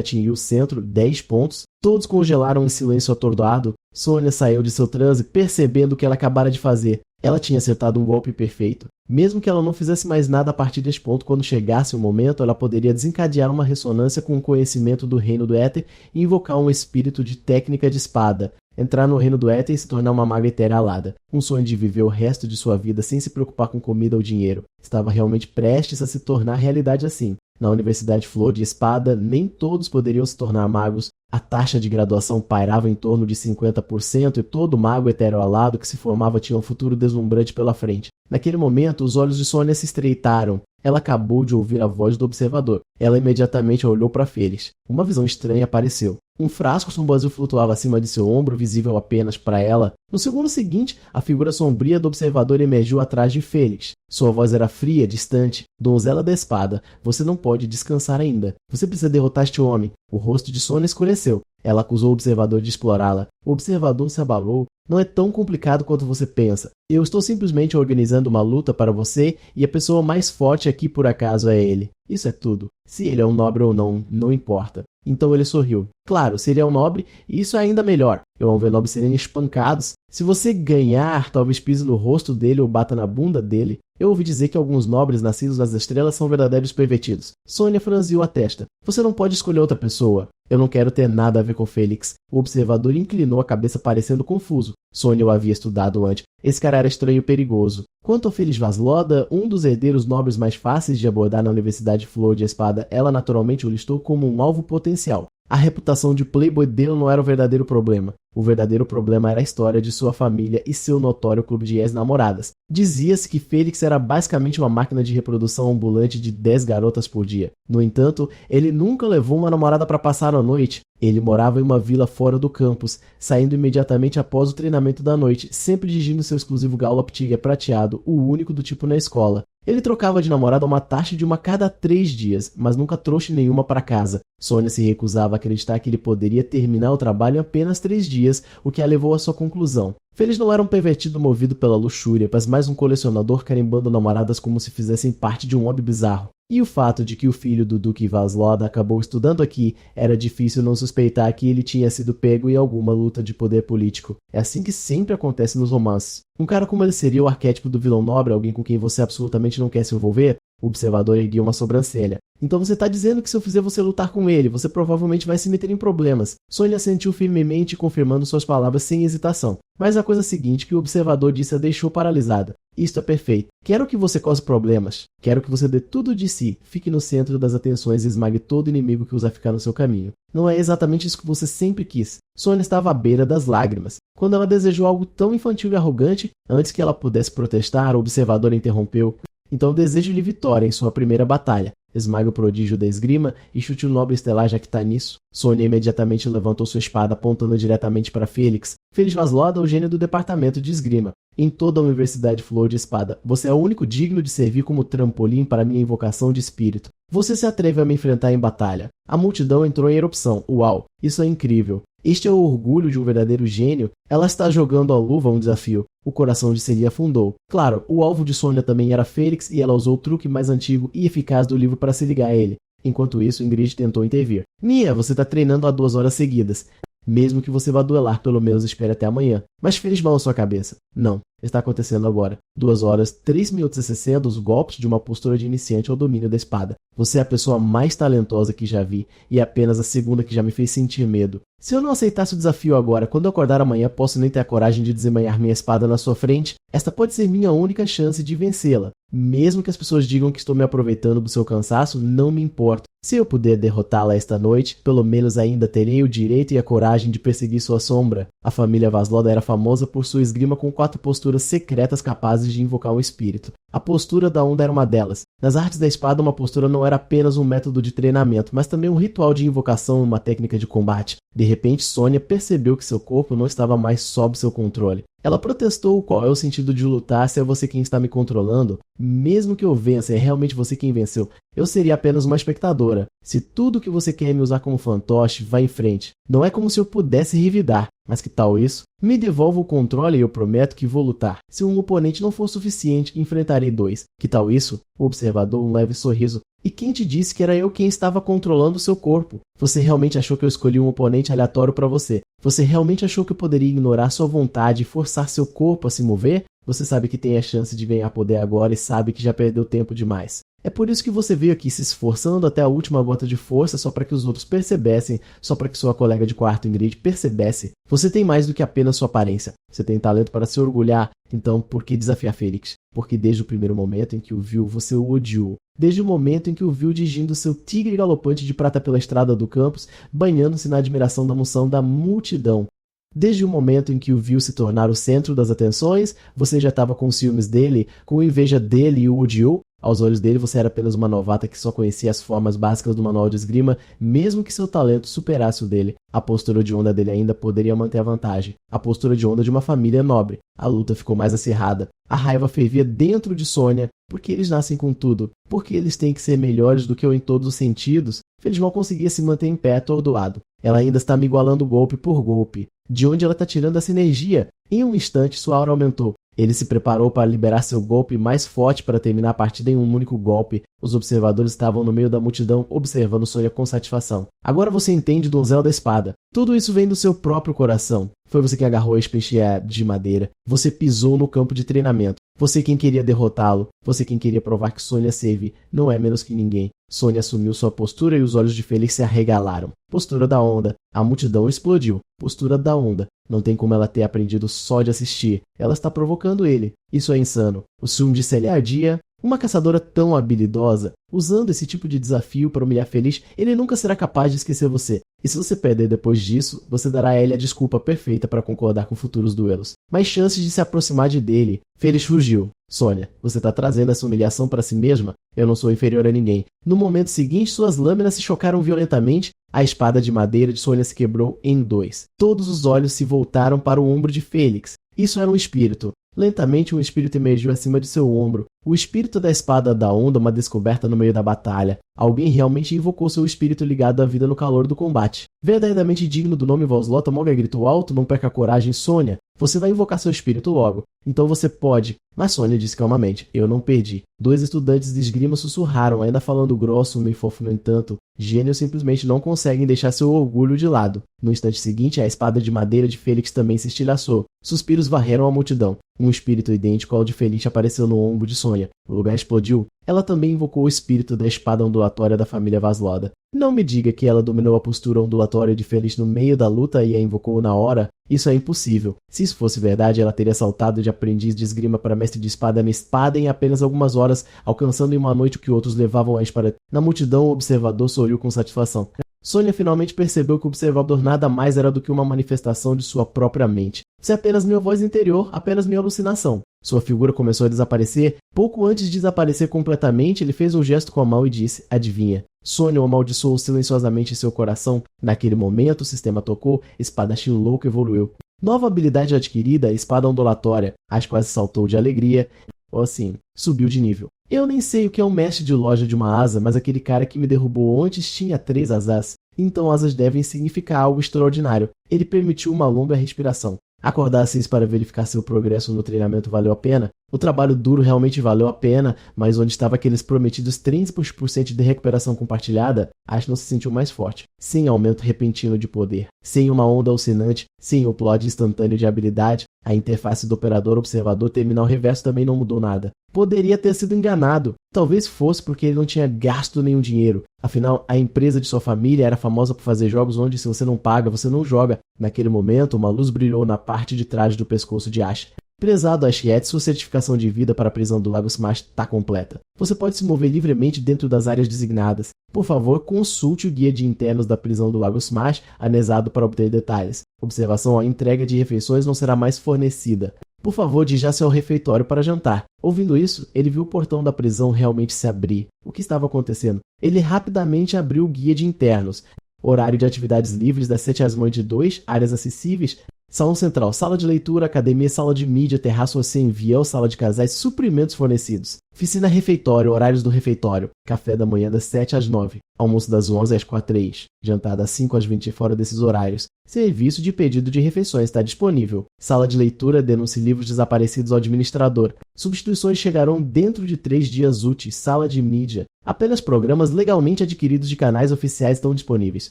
atingiu o centro, 10 pontos. Todos congelaram em silêncio atordoado. Sônia saiu de seu transe, percebendo o que ela acabara de fazer. Ela tinha acertado um golpe perfeito. Mesmo que ela não fizesse mais nada a partir deste ponto, quando chegasse o momento, ela poderia desencadear uma ressonância com o conhecimento do reino do éter e invocar um espírito de técnica de espada. Entrar no reino do éter e se tornar uma maga etérea alada. Um sonho de viver o resto de sua vida sem se preocupar com comida ou dinheiro. Estava realmente prestes a se tornar realidade assim. Na Universidade Flor de Espada, nem todos poderiam se tornar magos. A taxa de graduação pairava em torno de 50% e todo mago heteroalado que se formava tinha um futuro deslumbrante pela frente. Naquele momento, os olhos de Sônia se estreitaram. Ela acabou de ouvir a voz do observador. Ela imediatamente olhou para Félix. Uma visão estranha apareceu. Um frasco sombrio flutuava acima de seu ombro, visível apenas para ela. No segundo seguinte, a figura sombria do observador emergiu atrás de Félix. Sua voz era fria, distante. Donzela da espada, você não pode descansar ainda. Você precisa derrotar este homem. O rosto de Sônia escureceu. Ela acusou o observador de explorá-la. O observador se abalou. Não é tão complicado quanto você pensa. Eu estou simplesmente organizando uma luta para você e a pessoa mais forte aqui por acaso é ele. Isso é tudo. Se ele é um nobre ou não, não importa. Então ele sorriu. Claro, se ele é um nobre, isso é ainda melhor. Eu vou ver nobres serem espancados. Se você ganhar, talvez pise no rosto dele ou bata na bunda dele. Eu ouvi dizer que alguns nobres nascidos nas estrelas são verdadeiros pervertidos. Sônia franziu a testa. Você não pode escolher outra pessoa. Eu não quero ter nada a ver com Félix. O observador inclinou a cabeça parecendo confuso. Sônia o havia estudado antes. Esse cara era estranho e perigoso. Quanto ao Félix Vasloda, um dos herdeiros nobres mais fáceis de abordar na Universidade Flor de Espada, ela naturalmente o listou como um alvo potencial. A reputação de playboy dele não era o verdadeiro problema. O verdadeiro problema era a história de sua família e seu notório clube de ex-namoradas. Dizia-se que Félix era basicamente uma máquina de reprodução ambulante de 10 garotas por dia. No entanto, ele nunca levou uma namorada para passar a noite. Ele morava em uma vila fora do campus, saindo imediatamente após o treinamento da noite, sempre dirigindo seu exclusivo Gallop Tiger prateado, o único do tipo na escola. Ele trocava de namorada uma taxa de uma a cada 3 dias, mas nunca trouxe nenhuma para casa. Sônia se recusava a acreditar que ele poderia terminar o trabalho em apenas 3 dias, o que a levou à sua conclusão. Félix não era um pervertido movido pela luxúria, mas mais um colecionador carimbando namoradas como se fizessem parte de um hobby bizarro. E o fato de que o filho do Duque Vasloda acabou estudando aqui, era difícil não suspeitar que ele tinha sido pego em alguma luta de poder político. É assim que sempre acontece nos romances. Um cara como ele seria o arquétipo do vilão nobre, alguém com quem você absolutamente não quer se envolver? O observador ergueu uma sobrancelha. Então você está dizendo que se eu fizer você lutar com ele, você provavelmente vai se meter em problemas. Sônia assentiu firmemente, confirmando suas palavras sem hesitação. Mas a coisa seguinte que o observador disse a deixou paralisada. Isto é perfeito. Quero que você cause problemas. Quero que você dê tudo de si, fique no centro das atenções e esmague todo inimigo que ousar ficar no seu caminho. Não é exatamente isso que você sempre quis. Sônia estava à beira das lágrimas. Quando ela desejou algo tão infantil e arrogante, antes que ela pudesse protestar, o observador interrompeu. Então desejo-lhe vitória em sua primeira batalha. Esmague o prodígio da esgrima e chute o nobre estelar já que está nisso. Sônia imediatamente levantou sua espada apontando diretamente para Félix. Félix Vasloda, o gênio do departamento de esgrima. Em toda a Universidade Flor de Espada, você é o único digno de servir como trampolim para minha invocação de espírito. Você se atreve a me enfrentar em batalha. A multidão entrou em erupção. Uau, isso é incrível. Este é o orgulho de um verdadeiro gênio. Ela está jogando à luva um desafio. O coração de Celia afundou. Claro, o alvo de Sônia também era Félix e ela usou o truque mais antigo e eficaz do livro para se ligar a ele. Enquanto isso, Ingrid tentou intervir. Mia, você está treinando há 2 horas seguidas. Mesmo que você vá duelar, pelo menos espere até amanhã. Mas Félix balançou a cabeça. Não, está acontecendo agora. 2 horas, 3 minutos e 60 os golpes de uma postura de iniciante ao domínio da espada. Você é a pessoa mais talentosa que já vi e é apenas a segunda que já me fez sentir medo. Se eu não aceitasse o desafio agora, quando eu acordar amanhã posso nem ter a coragem de desembainhar minha espada na sua frente. Esta pode ser minha única chance de vencê-la. Mesmo que as pessoas digam que estou me aproveitando do seu cansaço, não me importo. Se eu puder derrotá-la esta noite, pelo menos ainda terei o direito e a coragem de perseguir sua sombra. A família Vasloda era famosa por sua esgrima com 4 posturas secretas capazes de invocar um espírito. A postura da onda era uma delas. Nas artes da espada, uma postura não era apenas um método de treinamento, mas também um ritual de invocação e uma técnica de combate. De repente, Sônia percebeu que seu corpo não estava mais sob seu controle. Ela protestou: qual é o sentido de lutar se é você quem está me controlando? Mesmo que eu vença, é realmente você quem venceu. Eu seria apenas uma espectadora. Se tudo que você quer é me usar como fantoche, vá em frente. Não é como se eu pudesse revidar. Mas que tal isso? Me devolva o controle e eu prometo que vou lutar. Se um oponente não for suficiente, enfrentarei 2. Que tal isso? O observador, um leve sorriso. E quem te disse que era eu quem estava controlando o seu corpo? Você realmente achou que eu escolhi um oponente aleatório para você? Você realmente achou que eu poderia ignorar sua vontade e forçar seu corpo a se mover? Você sabe que tem a chance de ganhar poder agora e sabe que já perdeu tempo demais. É por isso que você veio aqui se esforçando até a última gota de força só para que os outros percebessem, só para que sua colega de quarto Ingrid percebesse. Você tem mais do que apenas sua aparência. Você tem talento para se orgulhar. Então, por que desafiar Félix? Porque desde o primeiro momento em que o viu, você o odiou. Desde o momento em que o viu dirigindo seu tigre galopante de prata pela estrada do campus, banhando-se na admiração da moção da multidão. Desde o momento em que o viu se tornar o centro das atenções, você já estava com ciúmes dele, com inveja dele e o odiou. Aos olhos dele, você era apenas uma novata que só conhecia as formas básicas do manual de esgrima, mesmo que seu talento superasse o dele. A postura de onda dele ainda poderia manter a vantagem. A postura de onda de uma família nobre. A luta ficou mais acirrada. A raiva fervia dentro de Sônia. Porque eles nascem com tudo. Porque eles têm que ser melhores do que eu em todos os sentidos. Feliz mal conseguia se manter em pé atordoado. Ela ainda está me igualando golpe por golpe. De onde ela está tirando essa energia? Em um instante, sua aura aumentou. Ele se preparou para liberar seu golpe mais forte para terminar a partida em um único golpe. Os observadores estavam no meio da multidão, observando Sônia com satisfação. Agora você entende, donzela da espada. Tudo isso vem do seu próprio coração. Foi você quem agarrou a espingarda de madeira. Você pisou no campo de treinamento. Você quem queria derrotá-lo. Você quem queria provar que Sônia Sevi não é menos que ninguém. Sônia assumiu sua postura e os olhos de Félix se arregalaram. Postura da onda. A multidão explodiu. Postura da onda. Não tem como ela ter aprendido só de assistir. Ela está provocando ele. Isso é insano. O ciúme de Celia ardia. Uma caçadora tão habilidosa, usando esse tipo de desafio para humilhar Feliz, ele nunca será capaz de esquecer você. E se você perder depois disso, você dará a ele a desculpa perfeita para concordar com futuros duelos. Mais chances de se aproximar de dele. Feliz fugiu. Sônia, você está trazendo essa humilhação para si mesma? Eu não sou inferior a ninguém. No momento seguinte, suas lâminas se chocaram violentamente. A espada de madeira de Sônia se quebrou em dois. Todos os olhos se voltaram para o ombro de Félix. Isso era um espírito. Lentamente, um espírito emergiu acima de seu ombro. O espírito da espada da onda, uma descoberta no meio da batalha. Alguém realmente invocou seu espírito ligado à vida no calor do combate. Verdadeiramente digno do nome Voslota, Moga gritou alto, não perca a coragem, Sônia. Você vai invocar seu espírito logo. Então você pode. Mas Sônia disse calmamente, eu não perdi. Dois estudantes de esgrima sussurraram, ainda falando grosso, meio fofo no entanto. Gênios simplesmente não conseguem deixar seu orgulho de lado. No instante seguinte, a espada de madeira de Félix também se estilhaçou. Suspiros varreram a multidão. Um espírito idêntico ao de Feliz apareceu no ombro de Sônia. O lugar explodiu. Ela também invocou o espírito da espada ondulatória da família Vasloda. Não me diga que ela dominou a postura ondulatória de Feliz no meio da luta e a invocou na hora. Isso é impossível. Se isso fosse verdade, ela teria saltado de aprendiz de esgrima para mestre de espada na espada em apenas algumas horas, alcançando em uma noite o que outros levavam a espada. Na multidão, o observador sorriu com satisfação. Sônia finalmente percebeu que o observador nada mais era do que uma manifestação de sua própria mente. Isso é apenas minha voz interior, apenas minha alucinação. Sua figura começou a desaparecer. Pouco antes de desaparecer completamente, ele fez um gesto com a mão e disse, adivinha. Sônia o amaldiçoou silenciosamente em seu coração. Naquele momento, o sistema tocou, espadachim louco evoluiu. Nova habilidade adquirida, espada ondulatória. Ash quase saltou de alegria. Ou assim, subiu de nível. Eu nem sei o que é um mestre de loja de uma asa, mas aquele cara que me derrubou antes tinha 3 asas. Então asas devem significar algo extraordinário. Ele permitiu uma longa respiração. Acordar às 6 para verificar se o progresso no treinamento valeu a pena. O trabalho duro realmente valeu a pena, mas onde estavam aqueles prometidos 30% de recuperação compartilhada, Ash não se sentiu mais forte. Sem aumento repentino de poder, sem uma onda alucinante, sem o upload instantâneo de habilidade, a interface do operador-observador terminal reverso também não mudou nada. Poderia ter sido enganado. Talvez fosse porque ele não tinha gasto nenhum dinheiro. Afinal, a empresa de sua família era famosa por fazer jogos onde se você não paga, você não joga. Naquele momento, uma luz brilhou na parte de trás do pescoço de Ash. Prezado Ashiet, sua certificação de vida para a prisão do Lago Smash está completa. Você pode se mover livremente dentro das áreas designadas. Por favor, consulte o guia de internos da prisão do Lago Smash, anexado para obter detalhes. Observação: a entrega de refeições não será mais fornecida. Por favor, dirija-se ao refeitório para jantar. Ouvindo isso, ele viu o portão da prisão realmente se abrir. O que estava acontecendo? Ele rapidamente abriu o guia de internos. Horário de atividades livres das 7 às noite 2, áreas acessíveis. Salão central, sala de leitura, academia, sala de mídia, terraço sem viel, sala de casais, suprimentos fornecidos. Oficina refeitório, horários do refeitório. Café da manhã das 7 às 9. Almoço das 11 às 4h03. Jantar das 5 às 20 fora desses horários. Serviço de pedido de refeições está disponível. Sala de leitura, denuncie livros desaparecidos ao administrador. Substituições chegarão dentro de 3 dias úteis. Sala de mídia. Apenas programas legalmente adquiridos de canais oficiais estão disponíveis.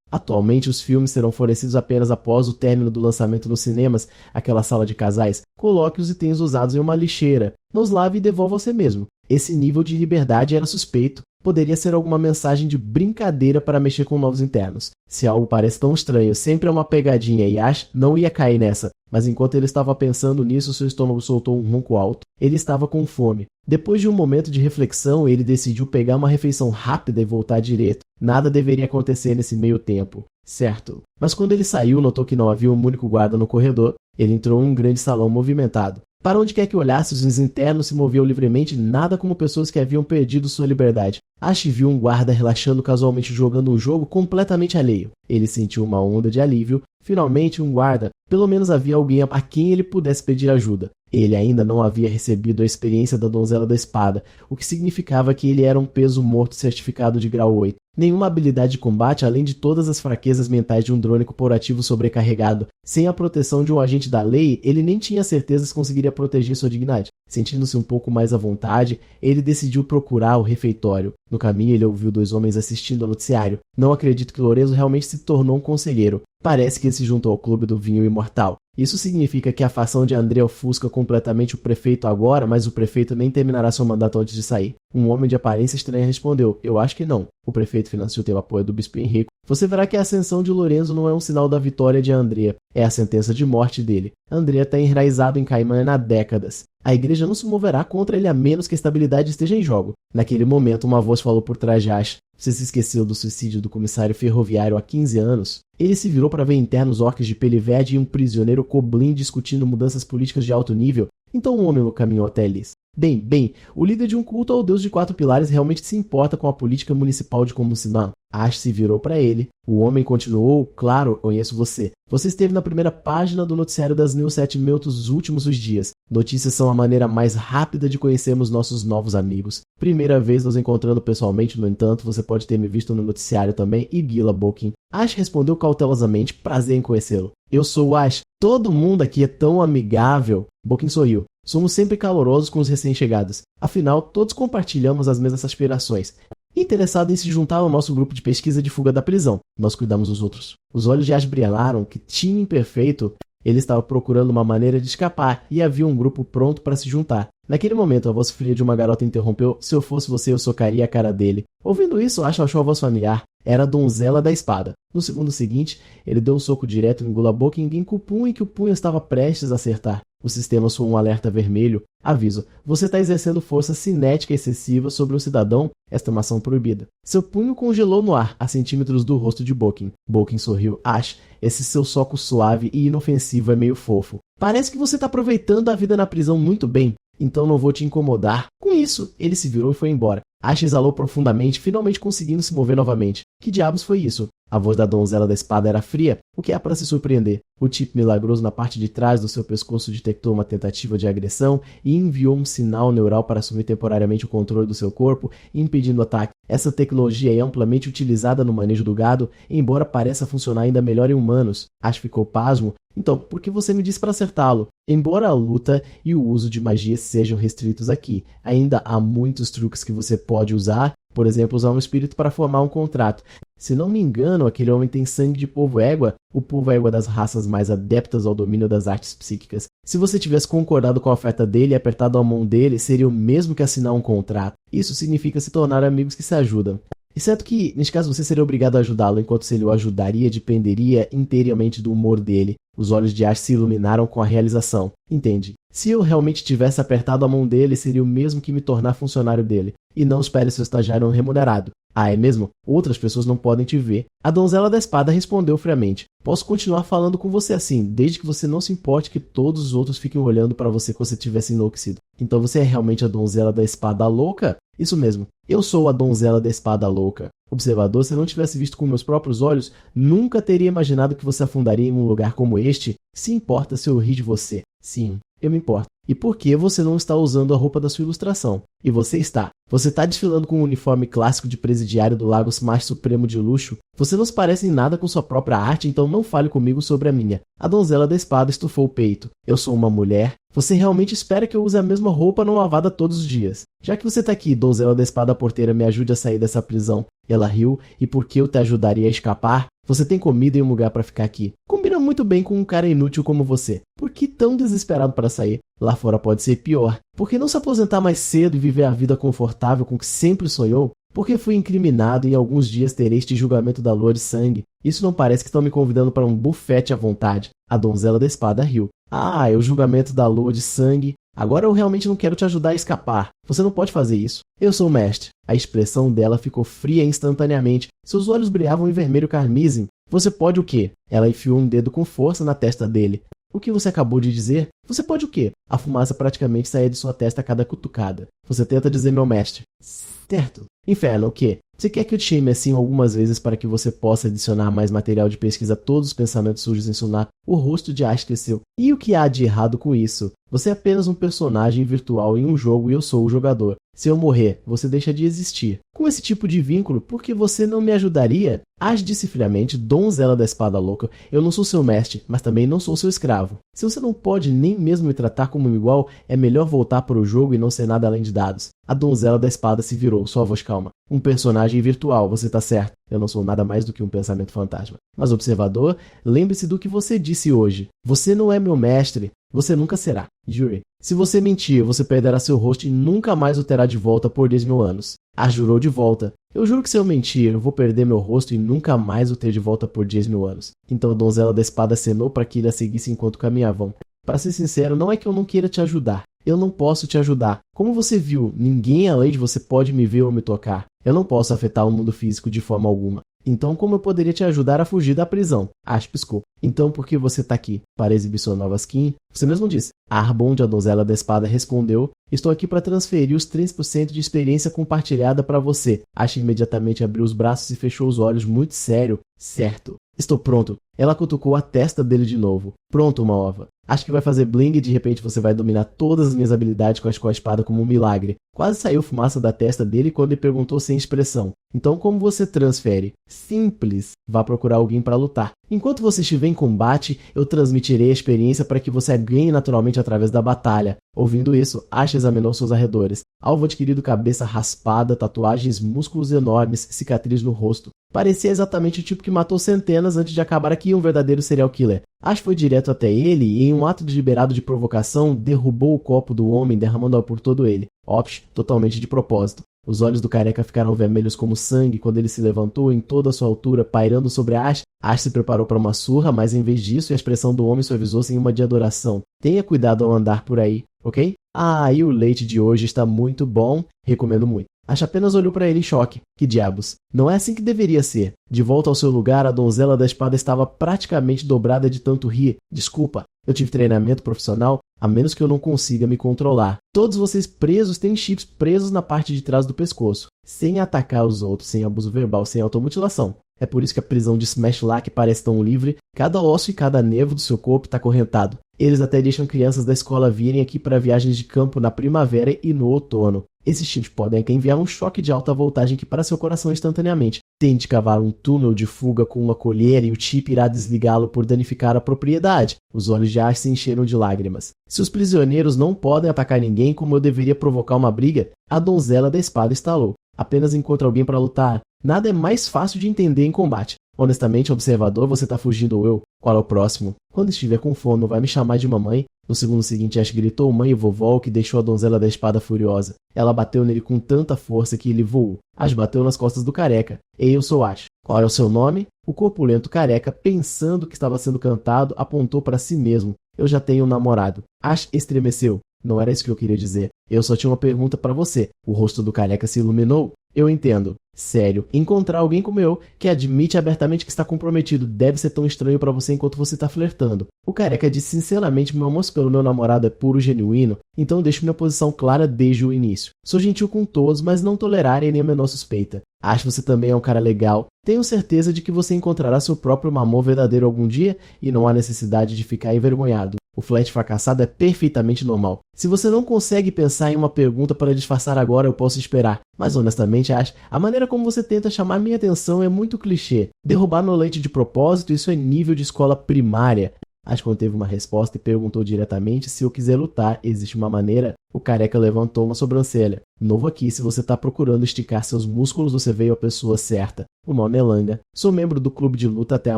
Atualmente, os filmes serão fornecidos apenas após o término do lançamento nos cinemas. Aquela sala de casais. Coloque os itens usados em uma lixeira. Não os lave e devolva a você mesmo. Esse nível de liberdade era suspeito. Poderia ser alguma mensagem de brincadeira para mexer com novos internos. Se algo parece tão estranho, sempre é uma pegadinha e Ash não ia cair nessa. Mas enquanto ele estava pensando nisso, seu estômago soltou um ronco alto. Ele estava com fome. Depois de um momento de reflexão, ele decidiu pegar uma refeição rápida e voltar direto. Nada deveria acontecer nesse meio tempo. Certo. Mas quando ele saiu, notou que não havia um único guarda no corredor. Ele entrou em um grande salão movimentado. Para onde quer que olhasse, os internos se moviam livremente, nada como pessoas que haviam perdido sua liberdade. Ash viu um guarda relaxando casualmente jogando um jogo completamente alheio. Ele sentiu uma onda de alívio. Finalmente, um guarda. Pelo menos havia alguém a quem ele pudesse pedir ajuda. Ele ainda não havia recebido a experiência da Donzela da Espada, o que significava que ele era um peso morto certificado de grau 8. Nenhuma habilidade de combate, além de todas as fraquezas mentais de um drone corporativo sobrecarregado. Sem a proteção de um agente da lei, ele nem tinha certeza se conseguiria proteger sua dignidade. Sentindo-se um pouco mais à vontade, ele decidiu procurar o refeitório. No caminho, ele ouviu 2 homens assistindo ao noticiário. Não acredito que Lorenzo realmente se tornou um conselheiro. Parece que ele se juntou ao clube do vinho imortal. Isso significa que a facção de André ofusca completamente o prefeito agora, mas o prefeito nem terminará seu mandato antes de sair. Um homem de aparência estranha respondeu: eu acho que não. O prefeito financiou o apoio do bispo Henrico. Você verá que a ascensão de Lorenzo não é um sinal da vitória de Andrea, é a sentença de morte dele. Andrea está enraizado em Caimã há décadas. A igreja não se moverá contra ele a menos que a estabilidade esteja em jogo. Naquele momento, uma voz falou por trás de Ash. Você se esqueceu do suicídio do comissário ferroviário há 15 anos? Ele se virou para ver internos orcs de pele verde e um prisioneiro Koblin discutindo mudanças políticas de alto nível. Então um homem caminhou até eles. Bem, o líder de um culto ao deus de 4 pilares realmente se importa com a política municipal de Komusiman. Ash se virou para ele. O homem continuou: claro, conheço você. Você esteve na primeira página do noticiário das New 7 Meltos os últimos dias. Notícias são a maneira mais rápida de conhecermos nossos novos amigos. Primeira vez nos encontrando pessoalmente, no entanto, você pode ter me visto no noticiário também, e Gila Bokin. Ash respondeu cautelosamente: prazer em conhecê-lo. Eu sou o Ash. Todo mundo aqui é tão amigável. Bokin sorriu. Somos sempre calorosos com os recém-chegados. Afinal, todos compartilhamos as mesmas aspirações. Interessado em se juntar ao nosso grupo de pesquisa de fuga da prisão, nós cuidamos dos outros. Os olhos de Ash brilharam, que time imperfeito. Ele estava procurando uma maneira de escapar e havia um grupo pronto para se juntar. Naquele momento, a voz fria de uma garota interrompeu: se eu fosse você, eu socaria a cara dele. Ouvindo isso, Ash achou a voz familiar. Era a Donzela da Espada. No segundo seguinte, ele deu um soco direto em Gulabokin em que o punho estava prestes a acertar. O sistema soou um alerta vermelho. Aviso: você está exercendo força cinética excessiva sobre um cidadão. Esta é uma ação proibida. Seu punho congelou no ar, a centímetros do rosto de Bokin. Bokin sorriu. Ash, esse seu soco suave e inofensivo é meio fofo. Parece que você está aproveitando a vida na prisão muito bem. Então não vou te incomodar. Com isso, ele se virou e foi embora. Ash exalou profundamente, finalmente conseguindo se mover novamente. Que diabos foi isso? A voz da Donzela da Espada era fria, o que há para se surpreender. O chip milagroso na parte de trás do seu pescoço detectou uma tentativa de agressão e enviou um sinal neural para assumir temporariamente o controle do seu corpo, impedindo o ataque. Essa tecnologia é amplamente utilizada no manejo do gado, embora pareça funcionar ainda melhor em humanos. Ash ficou pasmo. Então, por que você me disse para acertá-lo? Embora a luta e o uso de magia sejam restritos aqui, ainda há muitos truques que você pode usar, por exemplo, usar um espírito para formar um contrato. Se não me engano, aquele homem tem sangue de povo égua, o povo égua das raças mais adeptas ao domínio das artes psíquicas. Se você tivesse concordado com a oferta dele e apertado a mão dele, seria o mesmo que assinar um contrato. Isso significa se tornar amigos que se ajudam. Exceto que, neste caso, você seria obrigado a ajudá-lo, enquanto se ele o ajudaria, dependeria inteiramente do humor dele. Os olhos de Ash se iluminaram com a realização. Entende? Se eu realmente tivesse apertado a mão dele, seria o mesmo que me tornar funcionário dele. E não espere seu estagiário remunerado. Ah, é mesmo? Outras pessoas não podem te ver. A Donzela da Espada respondeu friamente. Posso continuar falando com você assim, desde que você não se importe que todos os outros fiquem olhando para você como se tivesse enlouquecido. Então você é realmente a Donzela da Espada louca? Isso mesmo. Eu sou a Donzela da Espada louca. Observador, se eu não tivesse visto com meus próprios olhos, nunca teria imaginado que você afundaria em um lugar como este. Se importa se eu rir de você? Sim, eu me importo. E por que você não está usando a roupa da sua ilustração? E você está. Você está desfilando com um uniforme clássico de presidiário do Lagos mais supremo de luxo? Você não se parece em nada com sua própria arte, então não fale comigo sobre a minha. A Donzela da Espada estufou o peito. Eu sou uma mulher. Você realmente espera que eu use a mesma roupa não lavada todos os dias? Já que você está aqui, Donzela da Espada Porteira, me ajude a sair dessa prisão. Ela riu. E por que eu te ajudaria a escapar? Você tem comida e um lugar para ficar aqui. Combina muito muito bem com um cara inútil como você. Por que tão desesperado para sair? Lá fora pode ser pior. Por que não se aposentar mais cedo e viver a vida confortável com que sempre sonhou? Porque fui incriminado e em alguns dias terei este julgamento da lua de sangue. Isso não parece que estão me convidando para um bufete à vontade. A donzela da espada riu. Ah, é o julgamento da lua de sangue. Agora eu realmente não quero te ajudar a escapar. Você não pode fazer isso. Eu sou o mestre. A expressão dela ficou fria instantaneamente. Seus olhos brilhavam em vermelho carmesim. Você pode o quê? Ela enfiou um dedo com força na testa dele. O que você acabou de dizer? Você pode o quê? A fumaça praticamente saía de sua testa a cada cutucada. Você tenta dizer meu mestre. Certo. Inferno, o quê? Você quer que eu te chame assim algumas vezes para que você possa adicionar mais material de pesquisa a todos os pensamentos sujos em Suná? O rosto de Ash cresceu. E o que há de errado com isso? Você é apenas um personagem virtual em um jogo e eu sou o jogador. Se eu morrer, você deixa de existir. Com esse tipo de vínculo, por que você não me ajudaria? Ash disse friamente, donzela da espada louca, eu não sou seu mestre, mas também não sou seu escravo. Se você não pode nem mesmo me tratar como um igual, é melhor voltar para o jogo e não ser nada além de dados. A donzela da espada se virou, sua voz calma. Um personagem virtual, você tá certo. Eu não sou nada mais do que um pensamento fantasma. Mas observador, lembre-se do que você disse hoje. Você não é meu mestre. Você nunca será. Jure. Se você mentir, você perderá seu rosto e nunca mais o terá de volta por 10.000 anos. Ash jurou de volta. Eu juro que se eu mentir, eu vou perder meu rosto e nunca mais o ter de volta por 10.000 anos. Então a donzela da espada acenou para que ele a seguisse enquanto caminhavam. Para ser sincero, não é que eu não queira te ajudar. Eu não posso te ajudar. Como você viu, ninguém além de você pode me ver ou me tocar. Eu não posso afetar o mundo físico de forma alguma. Então como eu poderia te ajudar a fugir da prisão? Ash piscou. Então por que você está aqui? Para exibir sua nova skin? Você mesmo disse. Arbonde, a donzela da espada, respondeu. Estou aqui para transferir os 3% de experiência compartilhada para você. Ash imediatamente abriu os braços e fechou os olhos muito sério. Certo. Estou pronto. Ela cutucou a testa dele de novo. Pronto, uma ova. Acho que vai fazer bling e de repente você vai dominar todas as minhas habilidades com a espada como um milagre. Quase saiu fumaça da testa dele quando ele perguntou sem expressão. Então como você transfere? Simples. Vá procurar alguém para lutar. Enquanto você estiver em combate, eu transmitirei a experiência para que você a ganhe naturalmente através da batalha. Ouvindo isso, Ash examinou seus arredores. Alvo adquirido, cabeça raspada, tatuagens, músculos enormes, cicatriz no rosto. Parecia exatamente o tipo que matou centenas antes de acabar aqui um verdadeiro serial killer. Ash foi direto até ele e, em um ato deliberado de provocação, derrubou o copo do homem, derramando-o por todo ele. Ops, totalmente de propósito. Os olhos do careca ficaram vermelhos como sangue quando ele se levantou em toda a sua altura, pairando sobre Ash. Ash se preparou para uma surra, mas em vez disso, a expressão do homem suavizou-se em uma de adoração. Tenha cuidado ao andar por aí, ok? Ah, e o leite de hoje está muito bom. Recomendo muito. Ash apenas olhou para ele em choque. Que diabos? Não é assim que deveria ser. De volta ao seu lugar, a donzela da espada estava praticamente dobrada de tanto rir. Desculpa, eu tive treinamento profissional, a menos que eu não consiga me controlar. Todos vocês presos têm chips presos na parte de trás do pescoço. Sem atacar os outros, sem abuso verbal, sem automutilação. É por isso que a prisão de Smashlak parece tão livre. Cada osso e cada nervo do seu corpo está acorrentado. Eles até deixam crianças da escola virem aqui para viagens de campo na primavera e no outono. Esses chips podem enviar um choque de alta voltagem que para seu coração instantaneamente. Tente cavar um túnel de fuga com uma colher e o chip irá desligá-lo por danificar a propriedade. Os olhos de Ash se encheram de lágrimas. Se os prisioneiros não podem atacar ninguém, como eu deveria provocar uma briga? A donzela da espada estalou. Apenas encontre alguém para lutar. Nada é mais fácil de entender em combate. Honestamente, observador, você tá fugindo ou eu? Qual é o próximo? Quando estiver com fome, não vai me chamar de mamãe? No segundo seguinte, Ash gritou mãe e vovó, o que deixou a donzela da espada furiosa. Ela bateu nele com tanta força que ele voou. Ash bateu nas costas do careca. Eu sou Ash. Qual é o seu nome? O corpulento careca, pensando que estava sendo cantado, apontou para si mesmo. Eu já tenho um namorado. Ash estremeceu. Não era isso que eu queria dizer. Eu só tinha uma pergunta para você. O rosto do careca se iluminou. Eu entendo. Sério, encontrar alguém como eu, que admite abertamente que está comprometido, deve ser tão estranho para você enquanto você está flertando. O careca disse sinceramente: meu amor pelo meu namorado é puro genuíno, então deixo minha posição clara desde o início. Sou gentil com todos, mas não tolerarei nem a menor suspeita. Acho que você também é um cara legal. Tenho certeza de que você encontrará seu próprio amor verdadeiro algum dia e não há necessidade de ficar envergonhado. O flerte fracassado é perfeitamente normal. Se você não consegue pensar em uma pergunta para disfarçar agora, eu posso esperar. Mas honestamente, acho, a maneira como você tenta chamar minha atenção é muito clichê. Derrubar no leite de propósito, isso é nível de escola primária. Ashcon teve uma resposta e perguntou diretamente se eu quiser lutar, existe uma maneira? O careca levantou uma sobrancelha. Novo aqui, se você tá procurando esticar seus músculos, você veio à pessoa certa. O nome é Langa. Sou membro do clube de luta até a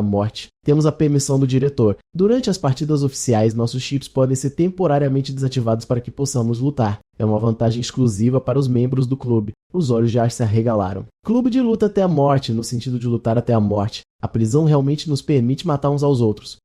morte. Temos a permissão do diretor. Durante as partidas oficiais, nossos chips podem ser temporariamente desativados para que possamos lutar. É uma vantagem exclusiva para os membros do clube. Os olhos de Ash se arregalaram. Clube de luta até a morte, no sentido de lutar até a morte. A prisão realmente nos permite matar uns aos outros.